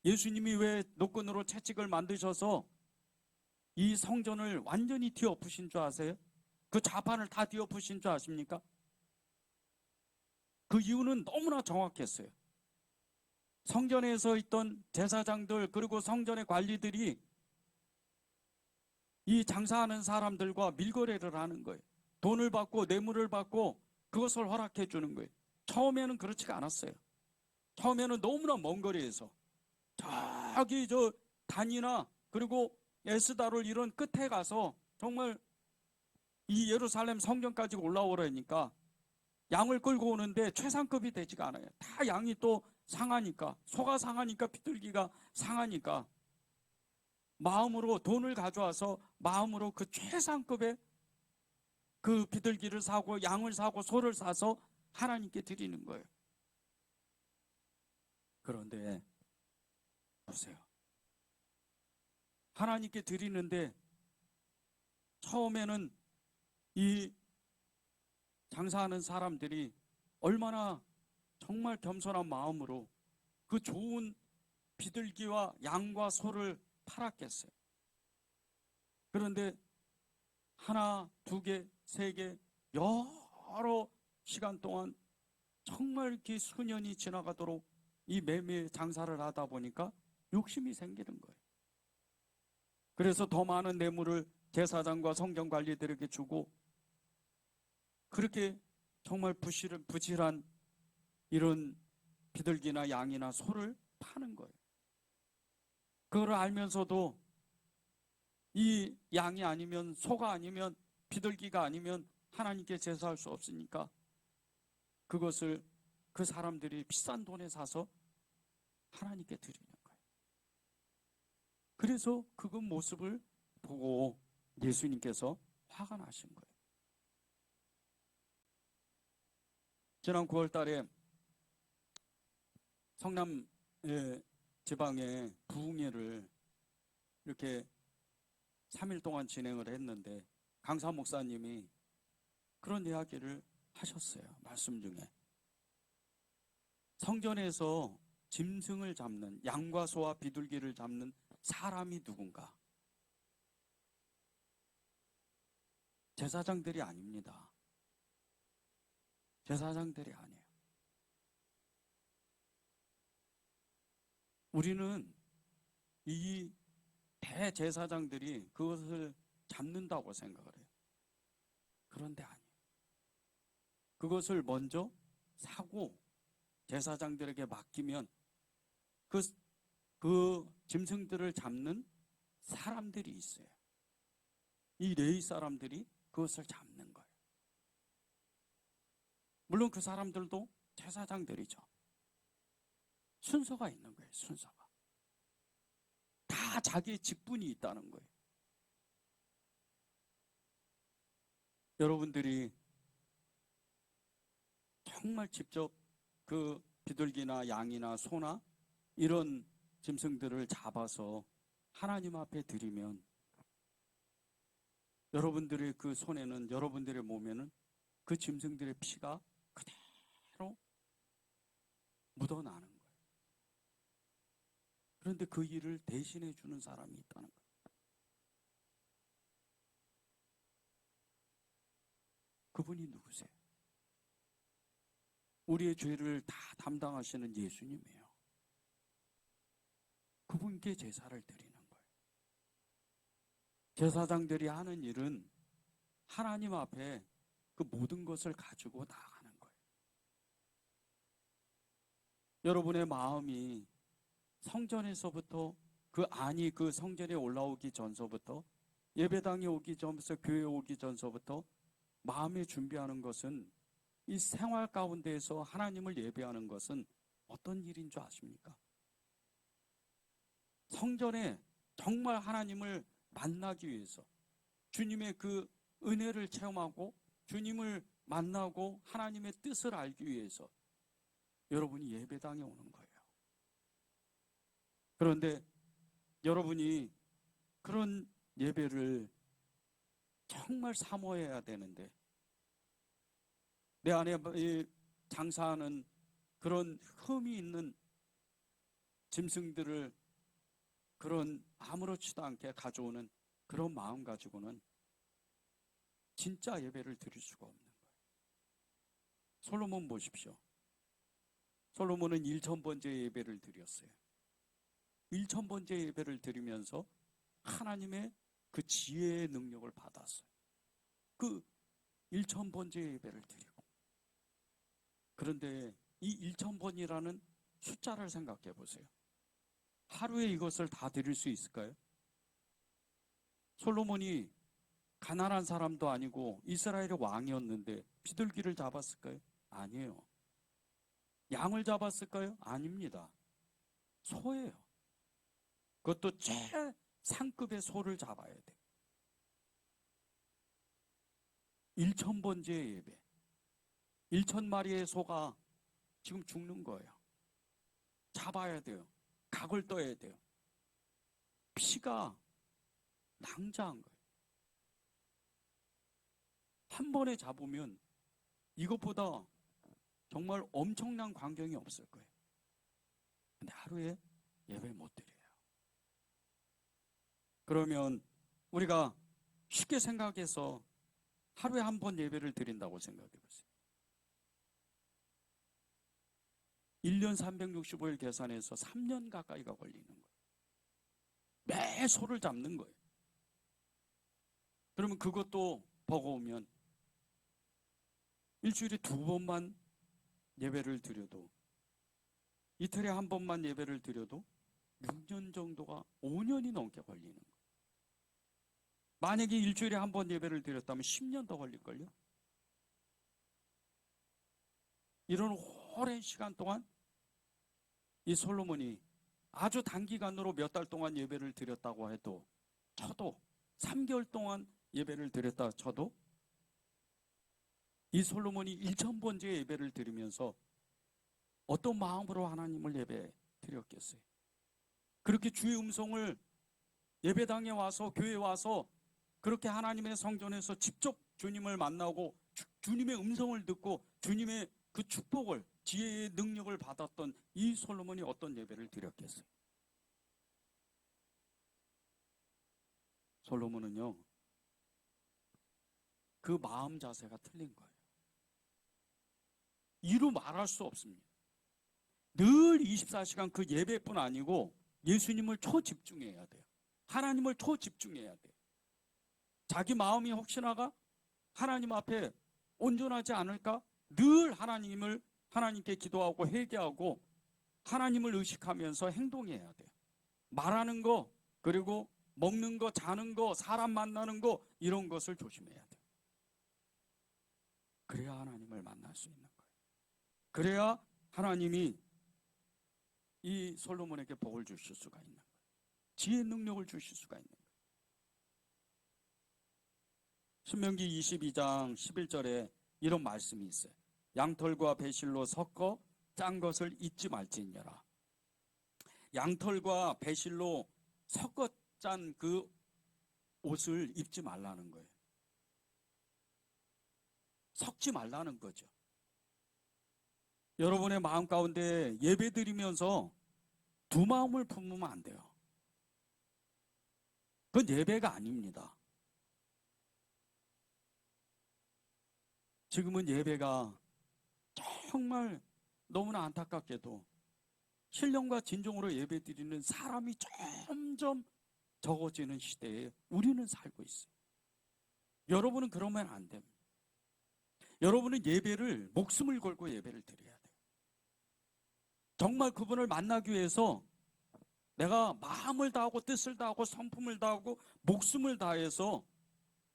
예수님이 왜 노끈으로 채찍을 만드셔서 이 성전을 완전히 뒤엎으신 줄 아세요? 그 좌판을 다 뒤엎으신 줄 아십니까? 그 이유는 너무나 정확했어요. 성전에서 있던 제사장들 그리고 성전의 관리들이 이 장사하는 사람들과 밀거래를 하는 거예요. 돈을 받고 뇌물을 받고 그것을 허락해 주는 거예요. 처음에는 그렇지가 않았어요. 처음에는 너무나 먼 거리에서 저기 저 단이나 그리고 에스다롤 이런 끝에 가서 정말 이 예루살렘 성전까지 올라오라니까 양을 끌고 오는데 최상급이 되지가 않아요. 다 양이 또 상하니까, 소가 상하니까 비둘기가 상하니까 마음으로 돈을 가져와서 마음으로 그 최상급의 그 비둘기를 사고 양을 사고 소를 사서 하나님께 드리는 거예요. 그런데 보세요. 하나님께 드리는데 처음에는 이 장사하는 사람들이 얼마나 정말 겸손한 마음으로 그 좋은 비둘기와 양과 소를 팔았겠어요. 그런데 하나, 두 개, 세 개, 여러 시간 동안 정말 이렇게 수년이 지나가도록 이 매매 장사를 하다 보니까 욕심이 생기는 거예요. 그래서 더 많은 뇌물을 제사장과 성경 관리들에게 주고 그렇게 정말 부실한 이런 비둘기나 양이나 소를 파는 거예요. 그걸 알면서도 이 양이 아니면 소가 아니면 비둘기가 아니면 하나님께 제사할 수 없으니까 그것을 그 사람들이 비싼 돈에 사서 하나님께 드리는 거예요. 그래서 그 모습을 보고 예수님께서 화가 나신 거예요. 지난 9월 달에 성남 지방에 부흥회를 이렇게 3일 동안 진행을 했는데 강사 목사님이 그런 이야기를 하셨어요. 말씀 중에 성전에서 짐승을 잡는 양과 소와 비둘기를 잡는 사람이 누군가? 제사장들이 아닙니다. 제사장들이 아니에요. 우리는 이 대제사장들이 그것을 잡는다고 생각을 해요. 그런데 아니에요. 그것을 먼저 사고 제사장들에게 맡기면 그 짐승들을 잡는 사람들이 있어요. 이 레위 사람들이 그것을 잡는 거예요. 물론 그 사람들도 제사장들이죠. 순서가 있는 거예요. 순서가. 다 자기의 직분이 있다는 거예요. 여러분들이 정말 직접 그 비둘기나 양이나 소나 이런 짐승들을 잡아서 하나님 앞에 드리면 여러분들의 그 손에는, 여러분들의 몸에는 그 짐승들의 피가 그대로 묻어나는 거예요. 그런데 그 일을 대신해 주는 사람이 있다는 거예요. 그분이 누구세요? 우리의 죄를 다 담당하시는 예수님이에요. 그분께 제사를 드리는 거예요. 제사장들이 하는 일은 하나님 앞에 그 모든 것을 가지고 나가는 거예요. 여러분의 마음이 성전에서부터 그 안이 그 성전에 올라오기 전서부터 예배당에 오기 전부터 교회에 오기 전서부터 마음에 준비하는 것은 이 생활 가운데에서 하나님을 예배하는 것은 어떤 일인 줄 아십니까? 성전에 정말 하나님을 만나기 위해서 주님의 그 은혜를 체험하고 주님을 만나고 하나님의 뜻을 알기 위해서 여러분이 예배당에 오는 거예요. 그런데 여러분이 그런 예배를 정말 사모해야 되는데 내 안에 장사하는 그런 흠이 있는 짐승들을 그런 아무렇지도 않게 가져오는 그런 마음 가지고는 진짜 예배를 드릴 수가 없는 거예요. 솔로몬 보십시오. 솔로몬은 1000번째 예배를 드렸어요. 1000번째 예배를 드리면서 하나님의 그 지혜의 능력을 받았어요. 그 1000번째 예배를 드리고. 그런데 이 1000번이라는 숫자를 생각해 보세요. 하루에 이것을 다 드릴 수 있을까요? 솔로몬이 가난한 사람도 아니고 이스라엘의 왕이었는데 비둘기를 잡았을까요? 아니에요. 양을 잡았을까요? 아닙니다. 소예요. 그것도 최상급의 소를 잡아야 돼요. 1,000번째의 예배. 1,000마리의 소가 지금 죽는 거예요. 잡아야 돼요. 각을 떠야 돼요. 피가 낭자한 거예요. 한 번에 잡으면 이것보다 정말 엄청난 광경이 없을 거예요. 근데 하루에 예배를 못 드려요. 그러면 우리가 쉽게 생각해서 하루에 한 번 예배를 드린다고 생각해 보세요. 1년 365일 계산해서 3년 가까이가 걸리는 거예요. 매 소를 잡는 거예요. 그러면 그것도 버거우면 일주일에 2번만 예배를 드려도, 이틀에 한 번만 예배를 드려도 6년 정도가 5년이 넘게 걸리는 거예요. 만약에 일주일에 한 번 예배를 드렸다면 10년 더 걸릴걸요? 이런 오랜 시간 동안 이 솔로몬이 아주 단기간으로 몇 달 동안 예배를 드렸다고 해도, 쳐도 3개월 동안 예배를 드렸다 쳐도 이 솔로몬이 1,000번째 예배를 드리면서 어떤 마음으로 하나님을 예배 드렸겠어요? 그렇게 주의 음성을 예배당에 와서, 교회에 와서 그렇게 하나님의 성전에서 직접 주님을 만나고 주님의 음성을 듣고 주님의 그 축복을, 지혜의 능력을 받았던 이 솔로몬이 어떤 예배를 드렸겠어요? 솔로몬은요, 그 마음 자세가 틀린 거예요. 이루 말할 수 없습니다. 늘 24시간 그 예배뿐 아니고 예수님을 초집중해야 돼요. 하나님을 초집중해야 돼요. 자기 마음이 혹시나가 하나님 앞에 온전하지 않을까? 늘 하나님께 기도하고 회개하고 하나님을 의식하면서 행동해야 돼요. 말하는 거, 그리고 먹는 거, 자는 거, 사람 만나는 거, 이런 것을 조심해야 돼요. 그래야 하나님을 만날 수 있는 거예요. 그래야 하나님이 이 솔로몬에게 복을 주실 수가 있는 거예요. 지혜의 능력을 주실 수가 있는 거예요. 신명기 22장 11절에 이런 말씀이 있어요. 양털과 배실로 섞어 짠 것을 잊지 말지니라. 양털과 배실로 섞어 짠 그 옷을 입지 말라는 거예요. 섞지 말라는 거죠. 여러분의 마음 가운데 예배 드리면서 두 마음을 품으면 안 돼요. 그건 예배가 아닙니다. 지금은 예배가 정말 너무나 안타깝게도 신령과 진정으로 예배 드리는 사람이 점점 적어지는 시대에 우리는 살고 있어요. 여러분은 그러면 안 됩니다. 여러분은 예배를 목숨을 걸고 예배를 드려야 돼요. 정말 그분을 만나기 위해서 내가 마음을 다하고 뜻을 다하고 성품을 다하고 목숨을 다해서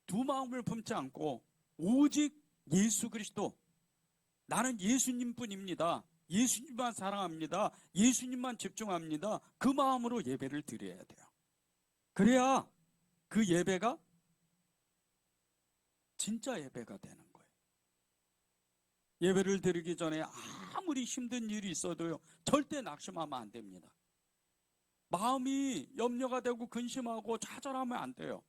두 마음을 품지 않고 오직 예수 그리스도, 나는 예수님뿐입니다, 예수님만 사랑합니다, 예수님만 집중합니다, 그 마음으로 예배를 드려야 돼요. 그래야 그 예배가 진짜 예배가 되는 거예요. 예배를 드리기 전에 아무리 힘든 일이 있어도요, 절대 낙심하면 안 됩니다. 마음이 염려가 되고 근심하고 좌절하면 안 돼요.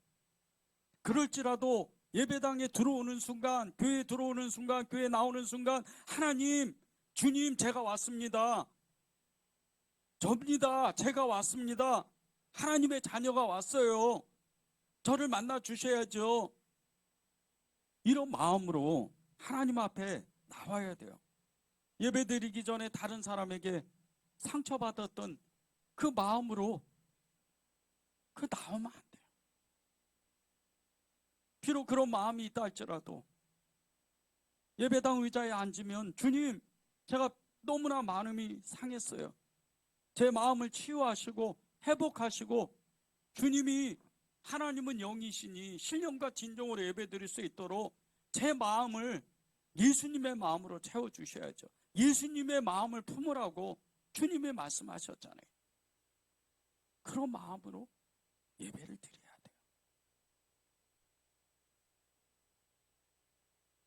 그럴지라도 예배당에 들어오는 순간, 교회에 들어오는 순간, 교회에 나오는 순간, 하나님, 주님, 제가 왔습니다. 접니다. 제가 왔습니다. 하나님의 자녀가 왔어요. 저를 만나 주셔야죠. 이런 마음으로 하나님 앞에 나와야 돼요. 예배 드리기 전에 다른 사람에게 상처받았던 그 마음으로 나오면 안 돼요. 비록 그런 마음이 있다 할지라도 예배당 의자에 앉으면 주님, 제가 너무나 마음이 상했어요. 제 마음을 치유하시고 회복하시고, 주님이 하나님은 영이시니 신령과 진정으로 예배드릴 수 있도록 제 마음을 예수님의 마음으로 채워주셔야죠. 예수님의 마음을 품으라고 주님이 말씀하셨잖아요. 그런 마음으로 예배를 드려야 돼요.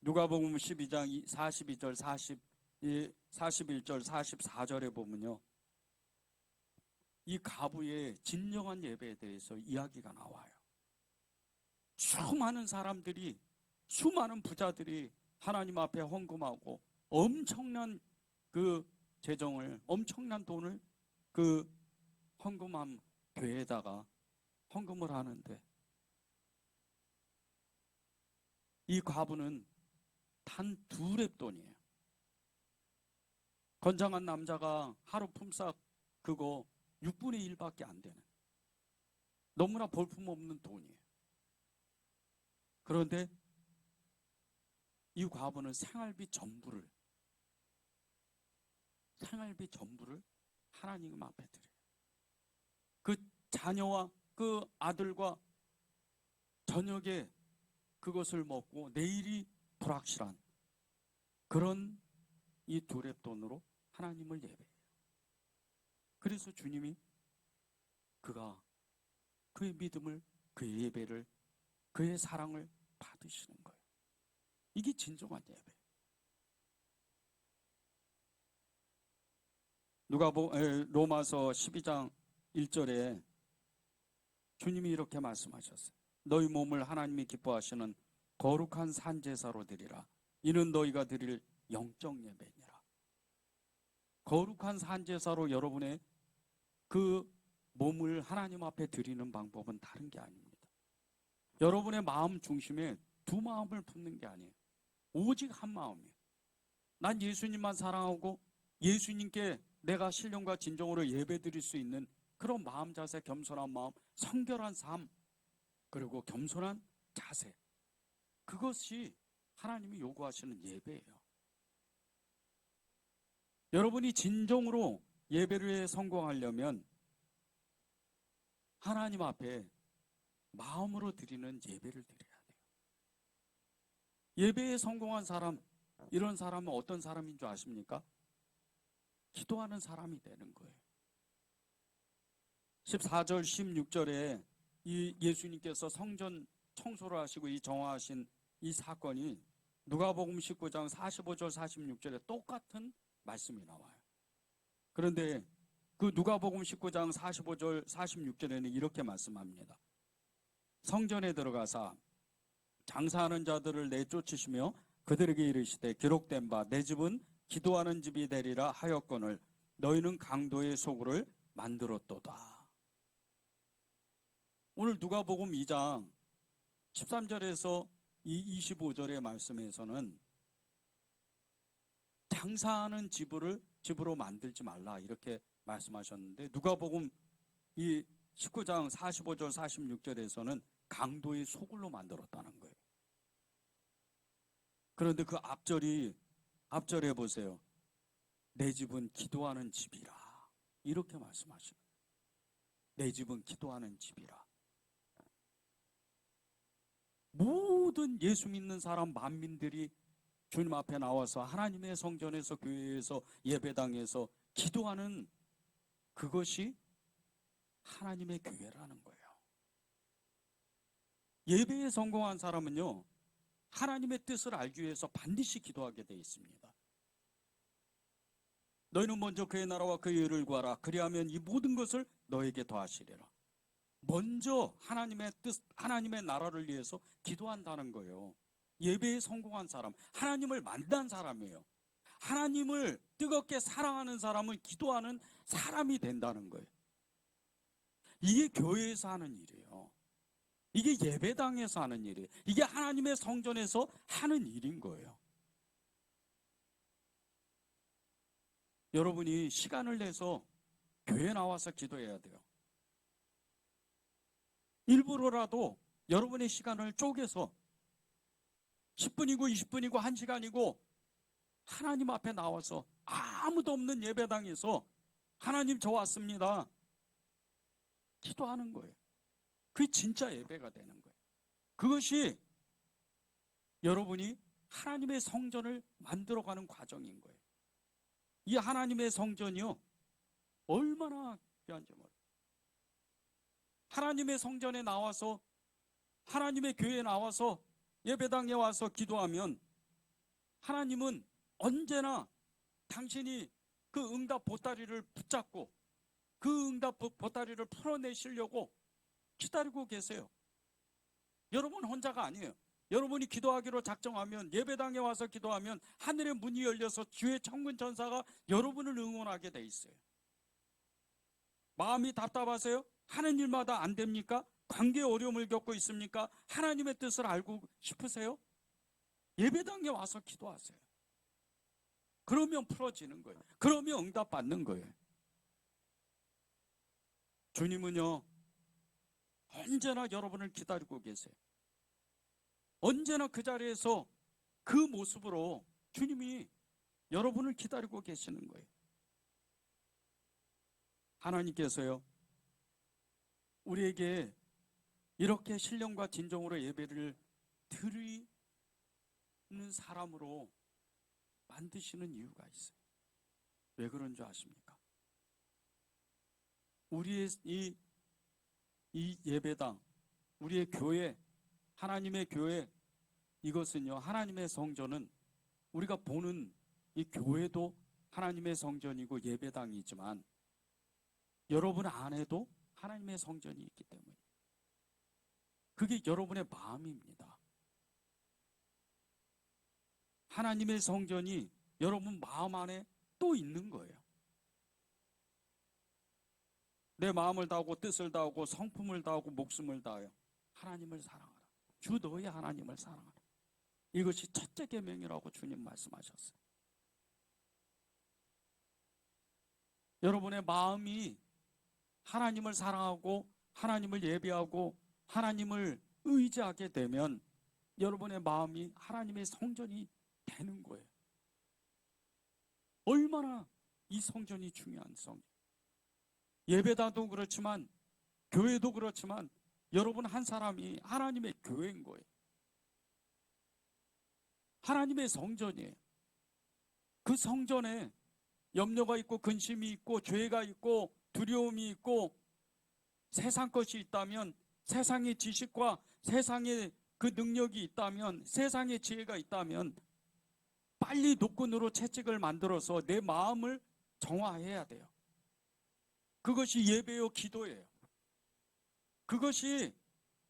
누가복음 12장 42절 41절 44절에 보면요, 이 가부의 진정한 예배에 대해서 이야기가 나와요. 수많은 사람들이, 수많은 부자들이 하나님 앞에 헌금하고 엄청난 그 재정을, 엄청난 돈을 그 헌금한 교회에다가 헌금을 하는데, 이 과부는 단 2렙돈이에요. 건장한 남자가 하루 품삯 그거 6분의 1밖에 안 되는, 너무나 볼품없는 돈이에요. 그런데 이 과부는 생활비 전부를 하나님 앞에 드려요. 그 자녀와 그 아들과 저녁에 그것을 먹고 내일이 불확실한 그런 이 2렙돈으로 하나님을 예배해요. 그래서 주님이 그의 믿음을, 그의 예배를, 그의 사랑을 받으시는 거예요. 이게 진정한 예배. 로마서 12장 1절에 주님이 이렇게 말씀하셨어요. 너희 몸을 하나님이 기뻐하시는 거룩한 산제사로 드리라. 이는 너희가 드릴 영적 예배니라. 거룩한 산제사로 여러분의 그 몸을 하나님 앞에 드리는 방법은 다른 게 아닙니다. 여러분의 마음 중심에 두 마음을 품는 게 아니에요. 오직 한 마음이에요. 난 예수님만 사랑하고 예수님께 내가 신령과 진정으로 예배드릴 수 있는 그런 마음 자세, 겸손한 마음, 성결한 삶, 그리고 겸손한 자세, 그것이 하나님이 요구하시는 예배예요. 여러분이 진정으로 예배를 성공하려면 하나님 앞에 마음으로 드리는 예배를 드려야 돼요. 예배에 성공한 사람, 이런 사람은 어떤 사람인 줄 아십니까? 기도하는 사람이 되는 거예요. 14절 16절에 이 예수님께서 성전 청소를 하시고 이 정화하신 이 사건이 누가복음 19장 45절 46절에 똑같은 말씀이 나와요. 그런데 그 누가복음 19장 45절 46절에는 이렇게 말씀합니다. 성전에 들어가사 장사하는 자들을 내쫓으시며 그들에게 이르시되 기록된 바 내 집은 기도하는 집이 되리라 하였거늘 너희는 강도의 소굴을 만들었도다. 오늘 누가복음 2장 13절에서 이 25절의 말씀에서는 장사하는 집으로 만들지 말라 이렇게 말씀하셨는데, 누가복음 이 19장 45절 46절에서는 강도의 소굴로 만들었다는 거예요. 그런데 그 앞절에 보세요. 내 집은 기도하는 집이라 이렇게 말씀하시는 거예요. 내 집은 기도하는 집이라. 모든 예수 믿는 사람 만민들이 주님 앞에 나와서 하나님의 성전에서, 교회에서, 예배당에서 기도하는 그것이 하나님의 교회라는 거예요. 예배에 성공한 사람은요, 하나님의 뜻을 알기 위해서 반드시 기도하게 되어 있습니다. 너희는 먼저 그의 나라와 그의 의를 구하라. 그리하면 이 모든 것을 너에게 더하시리라. 먼저 하나님의 뜻, 하나님의 나라를 위해서 기도한다는 거예요. 예배에 성공한 사람, 하나님을 만난 사람이에요. 하나님을 뜨겁게 사랑하는 사람은 기도하는 사람이 된다는 거예요. 이게 교회에서 하는 일이에요. 이게 예배당에서 하는 일이에요. 이게 하나님의 성전에서 하는 일인 거예요. 여러분이 시간을 내서 교회에 나와서 기도해야 돼요. 일부러라도 여러분의 시간을 쪼개서 10분이고 20분이고 1시간이고 하나님 앞에 나와서 아무도 없는 예배당에서 하나님 저 왔습니다. 기도하는 거예요. 그게 진짜 예배가 되는 거예요. 그것이 여러분이 하나님의 성전을 만들어가는 과정인 거예요. 이 하나님의 성전이요, 얼마나 귀한지 몰라요. 하나님의 성전에 나와서, 하나님의 교회에 나와서 예배당에 와서 기도하면 하나님은 언제나 당신이 그 응답 보따리를 붙잡고 그 응답 보따리를 풀어내시려고 기다리고 계세요. 여러분 혼자가 아니에요. 여러분이 기도하기로 작정하면, 예배당에 와서 기도하면 하늘의 문이 열려서 주의 천군 천사가 여러분을 응원하게 돼 있어요. 마음이 답답하세요? 하는 일마다 안 됩니까? 관계에 어려움을 겪고 있습니까? 하나님의 뜻을 알고 싶으세요? 예배당에 와서 기도하세요. 그러면 풀어지는 거예요. 그러면 응답 받는 거예요. 주님은요, 언제나 여러분을 기다리고 계세요. 언제나 그 자리에서 그 모습으로 주님이 여러분을 기다리고 계시는 거예요. 하나님께서요, 우리에게 이렇게 신령과 진정으로 예배를 드리는 사람으로 만드시는 이유가 있어요. 왜 그런 줄 아십니까? 우리의 이 예배당, 우리의 교회, 하나님의 교회, 이것은요, 하나님의 성전은 우리가 보는 이 교회도 하나님의 성전이고 예배당이지만 여러분 안에도 하나님의 성전이 있기 때문에 그게 여러분의 마음입니다. 하나님의 성전이 여러분 마음 안에 또 있는 거예요. 내 마음을 다하고 뜻을 다하고 성품을 다하고 목숨을 다하여 하나님을 사랑하라. 주 너의 하나님을 사랑하라. 이것이 첫째 계명이라고 주님 말씀하셨어요. 여러분의 마음이 하나님을 사랑하고 하나님을 예배하고 하나님을 의지하게 되면 여러분의 마음이 하나님의 성전이 되는 거예요. 얼마나 이 성전이 중요한 성전. 예배당도 그렇지만 교회도 그렇지만 여러분 한 사람이 하나님의 교회인 거예요. 하나님의 성전이에요. 그 성전에 염려가 있고 근심이 있고 죄가 있고 두려움이 있고 세상 것이 있다면, 세상의 지식과 세상의 그 능력이 있다면, 세상의 지혜가 있다면 빨리 노끈으로 채찍을 만들어서 내 마음을 정화해야 돼요. 그것이 예배요 기도예요. 그것이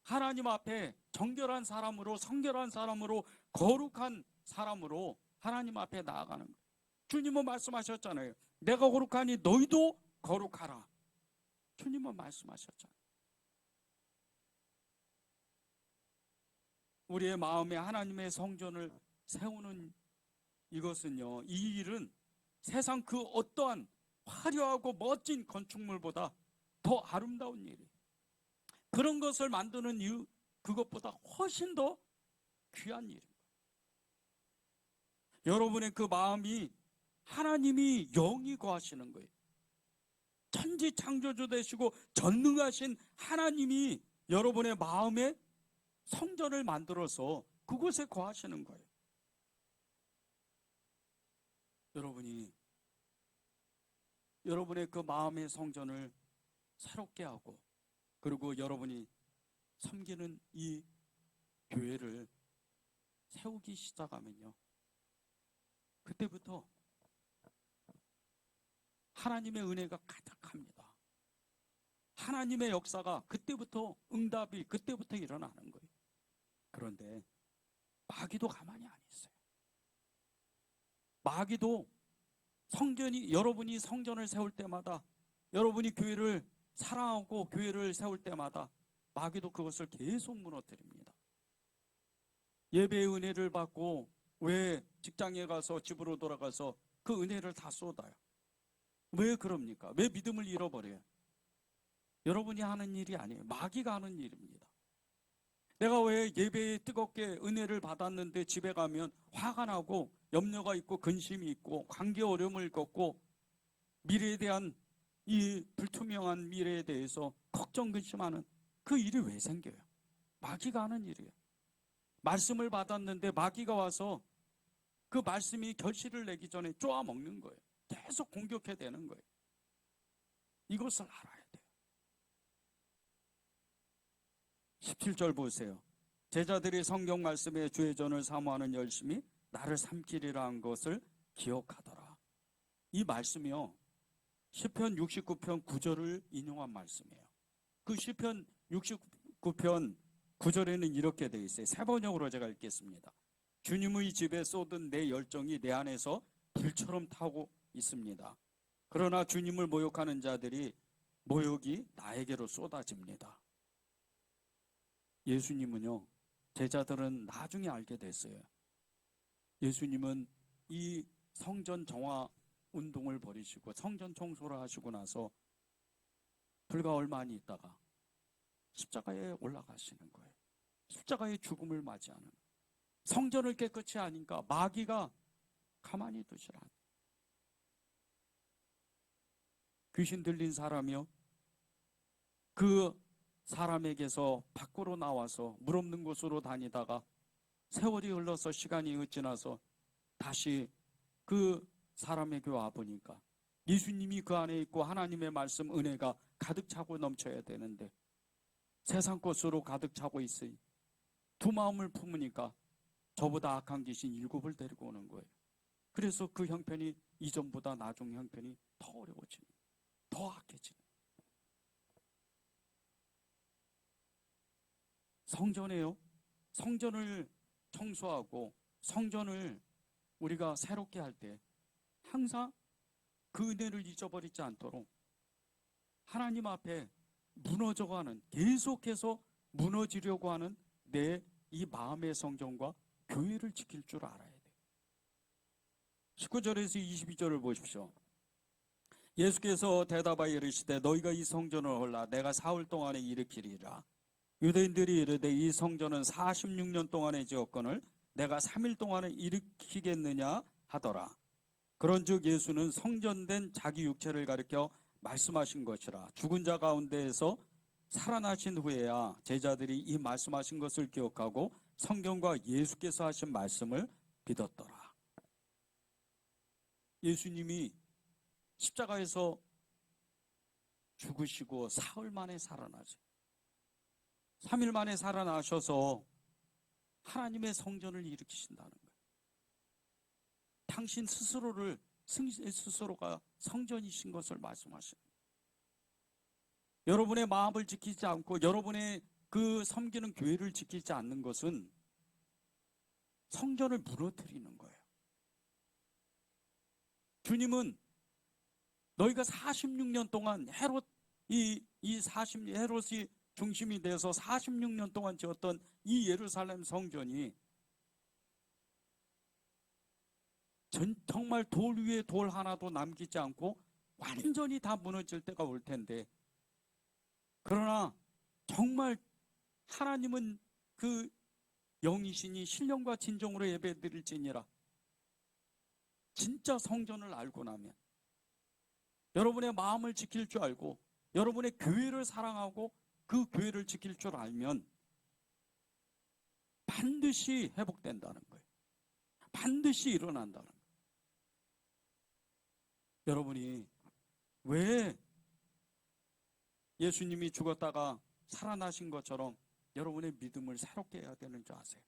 하나님 앞에 정결한 사람으로, 성결한 사람으로, 거룩한 사람으로 하나님 앞에 나아가는 거예요. 주님은 말씀하셨잖아요. 내가 거룩하니 너희도 거룩하라. 주님은 말씀하셨잖아요. 우리의 마음에 하나님의 성전을 세우는 이것은요, 이 일은 세상 그 어떠한 화려하고 멋진 건축물보다 더 아름다운 일이에요. 그런 것을 만드는 이유, 그것보다 훨씬 더 귀한 일입니다. 여러분의 그 마음이 하나님이 영이 거하시는 거예요. 천지 창조주 되시고 전능하신 하나님이 여러분의 마음에 성전을 만들어서 그곳에 거하시는 거예요. 여러분의 그 마음의 성전을 새롭게 하고, 그리고 여러분이 섬기는 이 교회를 세우기 시작하면요, 그때부터 하나님의 은혜가 가득합니다. 하나님의 역사가 그때부터, 응답이 그때부터 일어나는 거예요. 그런데 마귀도 가만히 안 있어요. 마귀도 여러분이 성전을 세울 때마다, 여러분이 교회를 사랑하고 교회를 세울 때마다 마귀도 그것을 계속 무너뜨립니다. 예배의 은혜를 받고 왜 직장에 가서 집으로 돌아가서 그 은혜를 다 쏟아요? 왜 그럽니까? 왜 믿음을 잃어버려요? 여러분이 하는 일이 아니에요. 마귀가 하는 일입니다. 내가 왜 예배에 뜨겁게 은혜를 받았는데 집에 가면 화가 나고 염려가 있고 근심이 있고 관계 어려움을 겪고 미래에 대한 이 불투명한 미래에 대해서 걱정 근심하는 그 일이 왜 생겨요? 마귀가 하는 일이에요. 말씀을 받았는데 마귀가 와서 그 말씀이 결실을 내기 전에 쪼아먹는 거예요. 계속 공격해야 되는 거예요. 이것을 알아야 돼요. 17절 보세요. 제자들이 성경 말씀에 주의 전을 사모하는 열심이 나를 삼키리라 한 것을 기억하더라. 이 말씀이요, 시편 69편 9절을 인용한 말씀이에요. 그 시편 69편 9절에는 이렇게 되어 있어요. 세 번역으로 제가 읽겠습니다. 주님의 집에 쏟은 내 열정이 내 안에서 불처럼 타고 있습니다. 그러나 주님을 모욕하는 자들이 모욕이 나에게로 쏟아집니다. 예수님은요, 제자들은 나중에 알게 됐어요. 예수님은 이 성전 정화 운동을 벌이시고 성전 청소를 하시고 나서 불과 얼마 안 있다가 십자가에 올라가시는 거예요. 십자가의 죽음을 맞이하는 거예요. 성전을 깨끗이 하니까 마귀가 가만히 두시라. 귀신 들린 사람이요, 그 사람에게서 밖으로 나와서 물 없는 곳으로 다니다가 세월이 흘러서 시간이 지나서 다시 그 사람에게 와보니까 예수님이 그 안에 있고 하나님의 말씀 은혜가 가득 차고 넘쳐야 되는데 세상 것으로 가득 차고 있으니 두 마음을 품으니까 저보다 악한 귀신 7을 데리고 오는 거예요. 그래서 그 형편이 이전보다 나중 형편이 더 어려워지는, 더 악해지는. 성전에요, 성전을 청소하고 성전을 우리가 새롭게 할 때 항상 그 은혜를 잊어버리지 않도록 하나님 앞에 무너져가는, 계속해서 무너지려고 하는 내 이 마음의 성전과 교회를 지킬 줄 알아야 돼요. 19절에서 22절을 보십시오. 예수께서 대답하여 이르시되 너희가 이 성전을 헐라 내가 사흘 동안에 일으키리라. 유대인들이 이르되 이 성전은 46년 동안에 지었거늘 내가 3일 동안에 일으키겠느냐 하더라. 그런즉 예수는 성전된 자기 육체를 가리켜 말씀하신 것이라. 죽은 자 가운데에서 살아나신 후에야 제자들이 이 말씀하신 것을 기억하고 성경과 예수께서 하신 말씀을 믿었더라. 예수님이 십자가에서 죽으시고 사흘 만에 살아나죠. 3일 만에 살아나셔서 하나님의 성전을 일으키신다는 거예요. 당신 스스로가 성전이신 것을 말씀하시는 거예요. 여러분의 마음을 지키지 않고 여러분의 그 섬기는 교회를 지키지 않는 것은 성전을 무너뜨리는 거예요. 주님은 너희가 46년 동안 헤롯이 중심이 돼서 46년 동안 지었던 이 예루살렘 성전이 정말 돌 위에 돌 하나도 남기지 않고 완전히 다 무너질 때가 올 텐데, 그러나 정말 하나님은 그 영이시니 신령과 진정으로 예배드릴지니라. 진짜 성전을 알고 나면, 여러분의 마음을 지킬 줄 알고 여러분의 교회를 사랑하고 그 교회를 지킬 줄 알면 반드시 회복된다는 거예요. 반드시 일어난다는 거예요. 여러분이 왜 예수님이 죽었다가 살아나신 것처럼 여러분의 믿음을 새롭게 해야 되는 줄 아세요?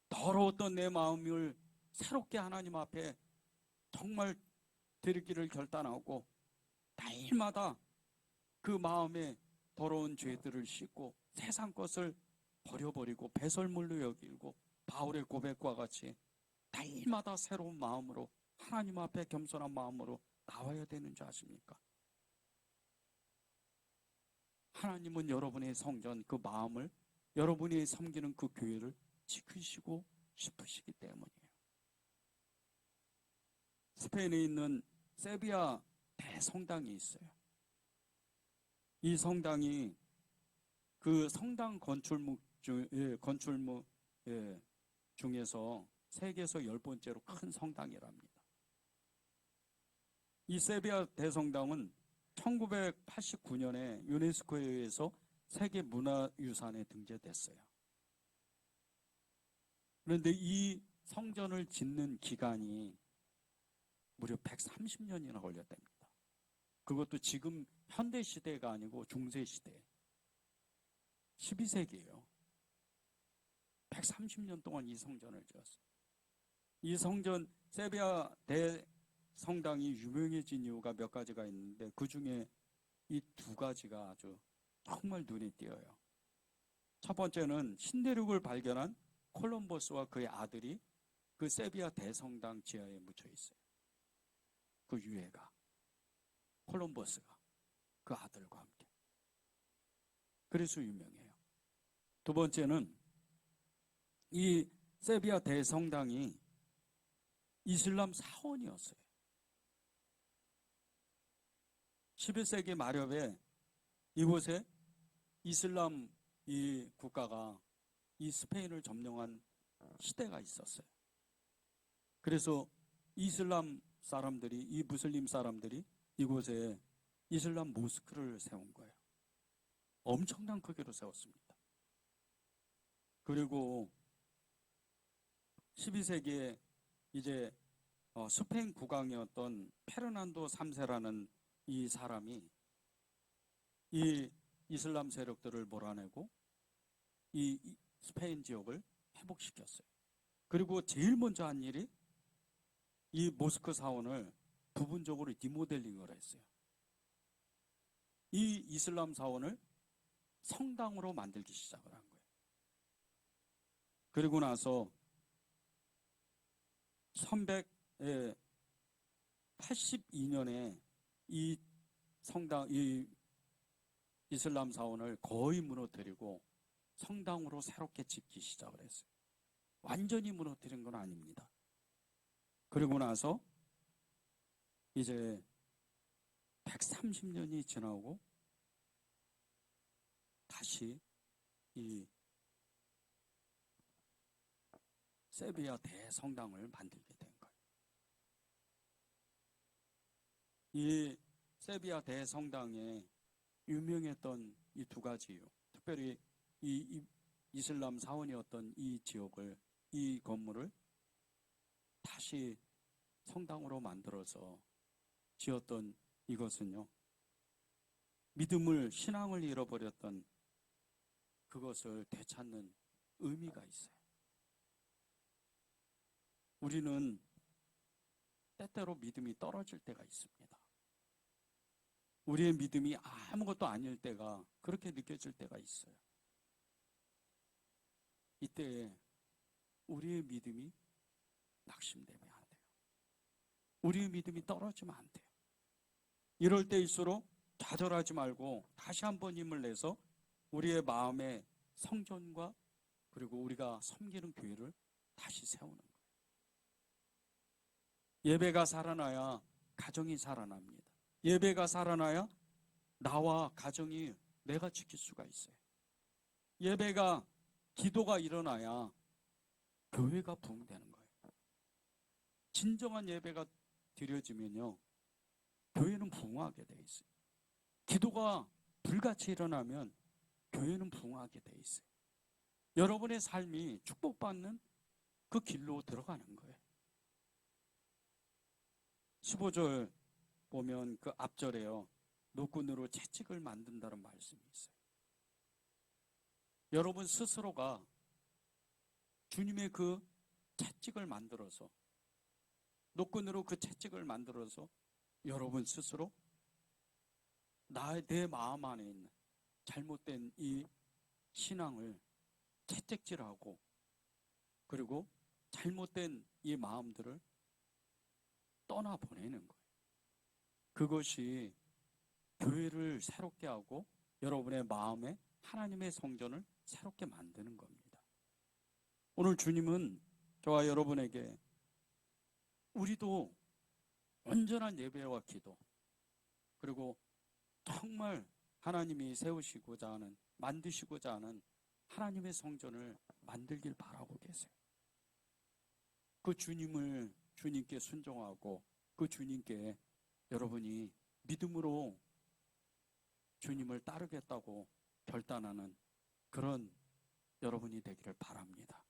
더러웠던 내 마음을 새롭게 하나님 앞에 정말 드리기를 결단하고 날마다 그 마음에 더러운 죄들을 씻고 세상 것을 버려버리고 배설물로 여기고 바울의 고백과 같이 날마다 새로운 마음으로 하나님 앞에 겸손한 마음으로 나와야 되는 줄 아십니까? 하나님은 여러분의 성전, 그 마음을, 여러분이 섬기는 그 교회를 지키시고 싶으시기 때문이에요. 스페인에 있는 세비야 대성당이 있어요. 이 성당이 그 성당 건축물 중에서 세계에서 10번째로 큰 성당이랍니다. 이 세비야 대성당은 1989년에 유네스코에 의해서 세계문화유산에 등재됐어요. 그런데 이 성전을 짓는 기간이 무려 130년이나 걸렸답니다. 그것도 지금 현대시대가 아니고 중세시대 12세기예요. 130년 동안 이 성전을 지었어요. 이 성전 세비야 대성당이 유명해진 이유가 몇 가지가 있는데 그 중에 이 두 가지가 아주 정말 눈에 띄어요. 첫 번째는 신대륙을 발견한 콜럼버스와 그의 아들이 그 세비야 대성당 지하에 묻혀 있어요. 그 유해가 콜럼버스가 그 아들과 함께. 그래서 유명해요. 두 번째는 이 세비야 대성당이 이슬람 사원이었어요. 11세기 말엽에 이곳에 이슬람 이 국가가 이 스페인을 점령한 시대가 있었어요. 그래서 이슬람 사람들이, 이 무슬림 사람들이 이곳에 이슬람 모스크를 세운 거예요. 엄청난 크기로 세웠습니다. 그리고 12세기에 이제 스페인 국왕이었던 페르난도 3세라는 이 사람이 이 이슬람 세력들을 몰아내고 이 스페인 지역을 회복시켰어요. 그리고 제일 먼저 한 일이 이 모스크 사원을 부분적으로 리모델링을 했어요. 이 이슬람 사원을 성당으로 만들기 시작을 한 거예요. 그리고 나서 382년에 이 성당, 이 이슬람 사원을 거의 무너뜨리고 성당으로 새롭게 짓기 시작을 했어요. 완전히 무너뜨린 건 아닙니다. 그리고 나서 이제 130년이 지나고 다시 이 세비야 대성당을 만들게 된 거예요. 이 세비야 대성당에 유명했던 이 두 가지 이유, 특별히 이 이슬람 사원이었던 이 지역을, 이 건물을 다시 성당으로 만들어서 지었던 이것은요, 믿음을, 신앙을 잃어버렸던 그것을 되찾는 의미가 있어요. 우리는 때때로 믿음이 떨어질 때가 있습니다. 우리의 믿음이 아무것도 아닐 때가, 그렇게 느껴질 때가 있어요. 이때 우리의 믿음이 낙심되면 안 돼요. 우리의 믿음이 떨어지면 안 돼요. 이럴 때일수록 좌절하지 말고 다시 한번 힘을 내서 우리의 마음의 성전과 그리고 우리가 섬기는 교회를 다시 세우는 거예요. 예배가 살아나야 가정이 살아납니다. 예배가 살아나야 나와 가정이 내가 지킬 수가 있어요. 예배가, 기도가 일어나야 교회가 부흥되는 거예요. 진정한 예배가 드려지면요, 교회는 부흥하게 돼 있어요. 기도가 불같이 일어나면 교회는 부흥하게 돼 있어요. 여러분의 삶이 축복받는 그 길로 들어가는 거예요. 15절 보면 그 앞절에요, 노끈으로 채찍을 만든다는 말씀이 있어요. 여러분 스스로가 주님의 그 채찍을 만들어서, 노끈으로 그 채찍을 만들어서 여러분 스스로 내 마음 안에 있는 잘못된 이 신앙을 채찍질하고, 그리고 잘못된 이 마음들을 떠나보내는 거예요. 그것이 교회를 새롭게 하고 여러분의 마음에 하나님의 성전을 새롭게 만드는 겁니다. 오늘 주님은 저와 여러분에게 우리도 온전한 예배와 기도, 그리고 정말 하나님이 세우시고자 하는, 만드시고자 하는 하나님의 성전을 만들길 바라고 계세요. 그 주님께 순종하고 그 주님께 여러분이 믿음으로 주님을 따르겠다고 결단하는 그런 여러분이 되기를 바랍니다.